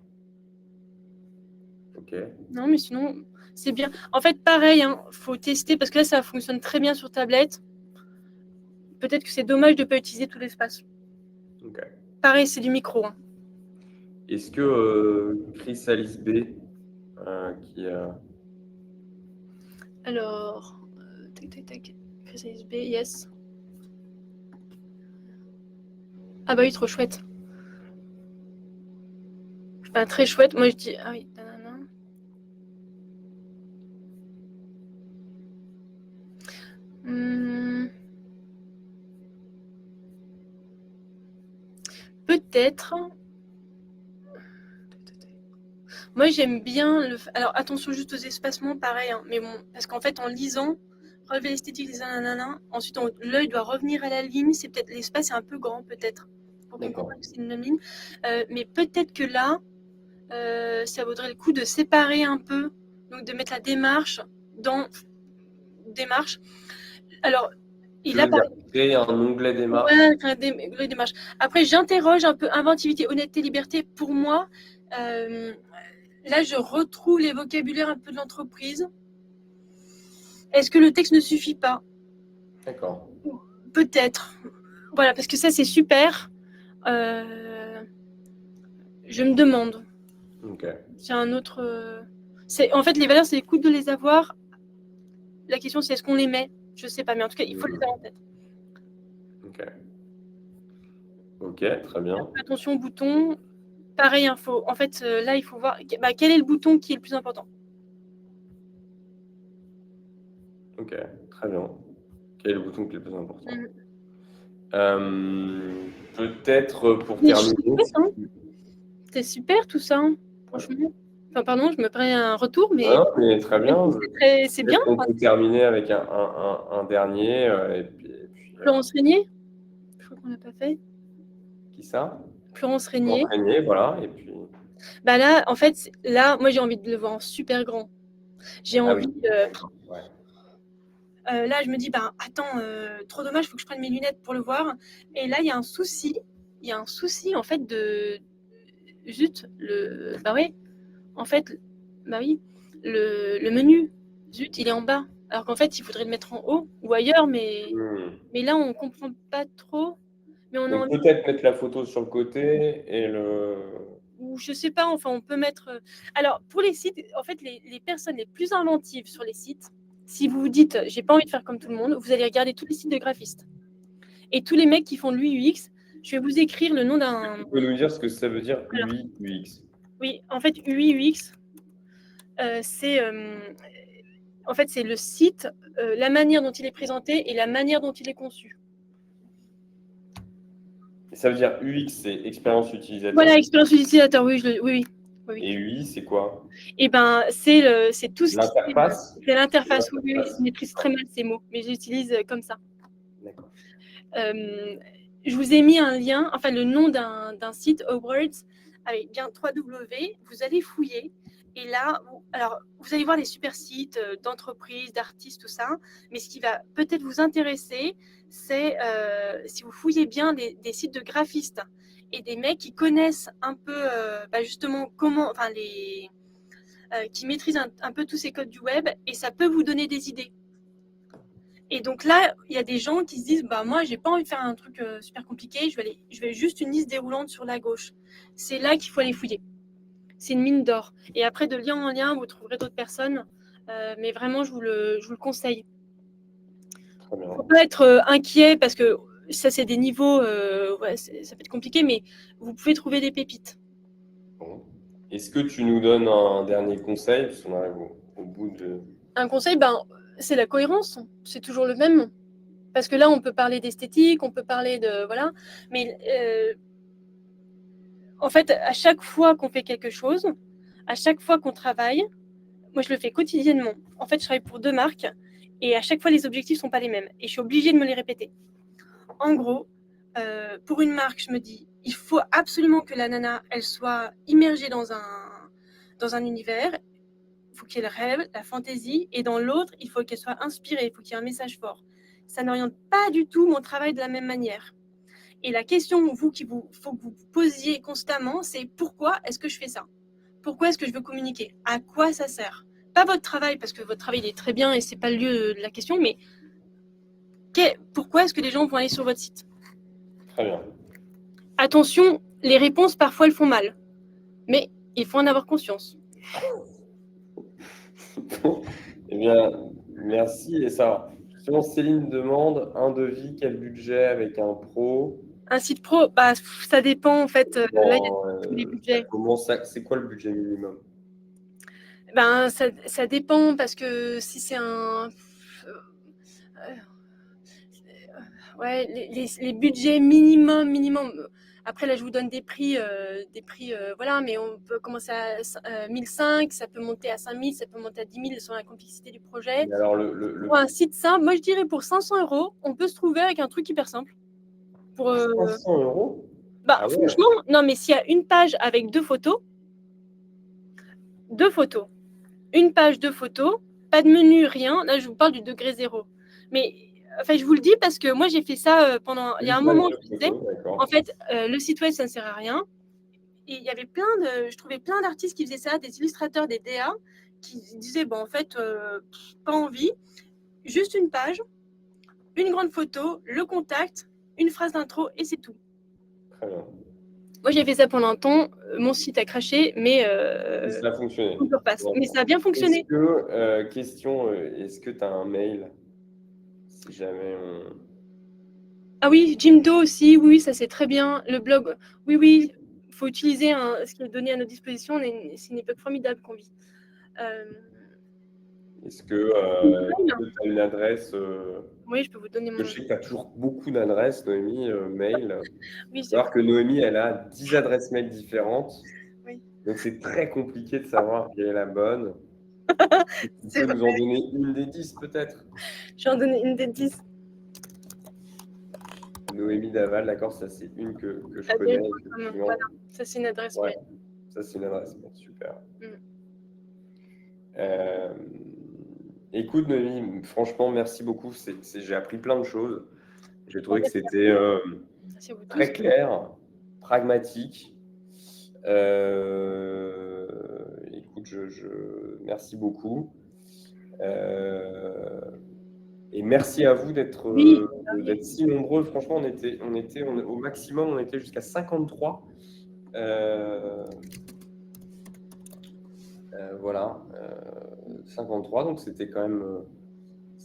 A: Ok.
B: Non, mais sinon, c'est bien. En fait, pareil, hein, faut tester parce que là, ça fonctionne très bien sur tablette. Peut-être que c'est dommage de ne pas utiliser tout l'espace.
A: Ok.
B: Pareil, c'est du micro. Hein.
A: Est-ce que Chris Alice B, qui...
B: Alors, tac. Chris Alice B, yes. Ah bah oui, trop chouette. Enfin, très chouette. Moi, je dis... Ah oui, nanana. Peut-être... Moi, j'aime bien le... Alors, attention juste aux espacements, pareil. Hein, mais bon, parce qu'en fait, en lisant, relever l'esthétique des nanana, ensuite, l'œil doit revenir à la ligne. C'est peut-être... L'espace est un peu grand, peut-être. Pour comprendre que c'est une ligne. Mais peut-être que là, ça vaudrait le coup de séparer un peu, donc de mettre la démarche dans démarche. Alors, il a
A: créer un onglet démarche.
B: Ouais, onglet démarche. Après, j'interroge un peu inventivité, honnêteté, liberté. Pour moi, là, je retrouve les vocabulaires un peu de l'entreprise. Est-ce que le texte ne suffit pas?
A: D'accord.
B: Peut-être. Voilà, parce que ça, c'est super. Je me demande.
A: Ok.
B: C'est un autre. En fait, les valeurs, c'est cool de les avoir. La question, c'est est-ce qu'on les met? Je sais pas, mais en tout cas, il faut les avoir en tête.
A: Ok, très bien.
B: Attention au bouton. Pareil, info. En fait, là, il faut voir quel est le bouton qui est le plus important.
A: Ok, très bien. Quel est le bouton qui est le plus important? Peut-être pour terminer.
B: C'est super tout ça, franchement. Enfin, pardon, je me prends un retour, mais.
A: Non, mais très bien.
B: C'est bien.
A: On peut terminer avec un dernier. Et puis,
B: Florence Régnier. Je crois qu'on l'a pas fait.
A: Qui ça?
B: Florence Régnier.
A: Florence Régnier, voilà. Et puis.
B: Bah là, en fait, là, moi, j'ai envie de le voir en super grand. J'ai envie. Là, je me dis, attends, trop dommage, il faut que je prenne mes lunettes pour le voir. Et là, il y a un souci. Il y a un souci, en fait, de. Zut, en fait, le menu, zut, il est en bas. Alors qu'en fait, il faudrait le mettre en haut ou ailleurs, mais là, on comprend pas trop. Mais on
A: donc peut-être mettre la photo sur le côté et le...
B: Ou je sais pas, enfin, on peut mettre... Alors, pour les sites, en fait, les personnes les plus inventives sur les sites, Si vous vous dites, j'ai pas envie de faire comme tout le monde, vous allez regarder tous les sites de graphistes. Et tous les mecs qui font de l'UI UX, je vais vous écrire le nom d'un...
A: Tu peux nous dire ce que ça veut dire UI, UX?
B: Oui, en fait, UI UX, c'est en fait, c'est le site, la manière dont il est présenté et la manière dont il est conçu.
A: Et ça veut dire UX, c'est expérience utilisateur.
B: Voilà, expérience utilisateur, oui, oui.
A: Et UI, c'est quoi?
B: Et ben, c'est tout ce qui
A: L'interface?
B: c'est l'interface. Oui, je maîtrise très mal ces mots, mais j'utilise comme ça.
A: D'accord.
B: Je vous ai mis un lien, enfin le nom d'un site, Awards, avec bien 3W. Vous allez fouiller. Et là, alors, vous allez voir des super sites d'entreprises, d'artistes, tout ça. Mais ce qui va peut-être vous intéresser, c'est si vous fouillez bien des sites de graphistes et des mecs qui connaissent un peu justement comment, enfin qui maîtrisent un peu tous ces codes du web, et ça peut vous donner des idées. Et donc là, il y a des gens qui se disent, bah moi, j'ai pas envie de faire un truc super compliqué, je vais juste une liste déroulante sur la gauche. C'est là qu'il faut aller fouiller. C'est une mine d'or. Et après, de lien en lien, vous trouverez d'autres personnes. Mais vraiment, je vous le conseille. Il ne faut pas être inquiet parce que ça, c'est des niveaux, ouais, ça peut être compliqué, mais vous pouvez trouver des pépites.
A: Bon. Est-ce que tu nous donnes un dernier conseil, parce qu'on arrive au bout de...
B: Un conseil, c'est la cohérence. C'est toujours le même. Parce que là, on peut parler d'esthétique, on peut parler de... Voilà. Mais en fait, à chaque fois qu'on fait quelque chose, à chaque fois qu'on travaille, moi, je le fais quotidiennement. En fait, je travaille pour 2 marques et à chaque fois, les objectifs ne sont pas les mêmes. Et je suis obligée de me les répéter. En gros, pour une marque, je me dis, il faut absolument que la nana, elle soit immergée dans un univers. Il faut qu'elle rêve, la fantaisie. Et dans l'autre, il faut qu'elle soit inspirée. Il faut qu'il y ait un message fort. Ça n'oriente pas du tout mon travail de la même manière. Et la question, faut que vous posiez constamment, c'est pourquoi est-ce que je fais ça? Pourquoi est-ce que je veux communiquer? À quoi ça sert? Pas votre travail, parce que votre travail il est très bien et c'est pas le lieu de la question, mais pourquoi est-ce que les gens vont aller sur votre site?
A: Très bien.
B: Attention, les réponses parfois elles font mal, mais il faut en avoir conscience.
A: Eh bien, merci. Et ça, justement, Céline demande un devis, quel budget avec un pro?
B: Un site pro, ça dépend en fait. Là, il y a tous les budgets.
A: C'est quoi le budget minimum?
B: Ça dépend parce que si c'est un... Ouais, les budgets minimum. Après, là, je vous donne des prix, voilà, mais on peut commencer à 1005, ça peut monter à 5000, ça peut monter à 10 000 selon la complexité du projet.
A: Mais alors,
B: Pour un site simple, moi, je dirais pour 500 €, on peut se trouver avec un truc hyper simple. Pour,
A: 500 €? Ah ouais.
B: franchement, non, mais s'il y a une page avec 2 photos, une page, 2 photos, pas de menu, rien. Là, je vous parle du degré 0. Mais enfin, je vous le dis parce que moi, j'ai fait ça pendant. Il y a un moment, je disais, en fait, le site web, ça ne sert à rien. Et il y avait je trouvais plein d'artistes qui faisaient ça, des illustrateurs, des DA, qui disaient, bon, en fait, pas envie, juste une page, une grande photo, le contact, une phrase d'intro et c'est tout.
A: Très bien.
B: Moi, j'ai fait ça pendant un temps. Mon site a craché, mais
A: ça a fonctionné.
B: Mais ça a bien fonctionné.
A: Est-ce que tu as un mail? Si jamais on...
B: Ah oui, Jimdo aussi, oui, ça c'est très bien. Le blog, oui, il faut utiliser ce qui est donné à notre disposition. C'est une époque formidable qu'on vit.
A: Est-ce que tu as une adresse
B: Oui, je peux vous donner mon...
A: Je sais que tu as toujours beaucoup d'adresses, Noémie, mail.
B: Oui,
A: c'est-à-dire que Noémie, elle a 10 adresses mail différentes.
B: Oui.
A: Donc, c'est très compliqué de savoir quelle est la bonne. Tu peux nous en donner une des 10, peut-être?
B: Je vais en donner une des 10.
A: Noémie Daval, d'accord, ça c'est une que je connais.
B: Voilà, ça c'est une adresse mail.
A: Ça c'est une adresse mail, super.
B: Mm.
A: Écoute Noémie, franchement, merci beaucoup. J'ai appris plein de choses. J'ai trouvé que c'était très clair, pragmatique. Écoute, merci beaucoup. Et merci à vous d'être si nombreux. Franchement, on était au maximum, on était jusqu'à 53. Voilà, 53, donc c'était quand même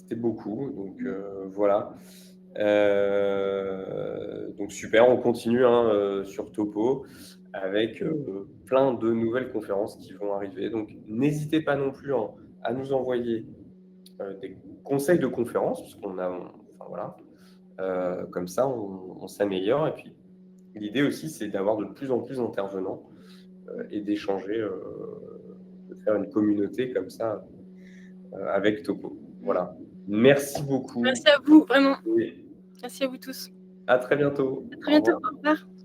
A: c'était beaucoup. Donc voilà. Donc super, on continue hein, sur Topo avec plein de nouvelles conférences qui vont arriver. Donc n'hésitez pas non plus hein, à nous envoyer des conseils de conférences, puisqu'on a, enfin voilà, comme ça on s'améliore. Et puis l'idée aussi, c'est d'avoir de plus en plus d'intervenants et d'échanger, de faire une communauté comme ça avec Topo. Voilà. Merci beaucoup
B: Merci à vous, vraiment.
A: et
B: Merci à vous tous.
A: à très bientôt.
B: À très
A: Au
B: bientôt.
A: revoir.
B: Au revoir.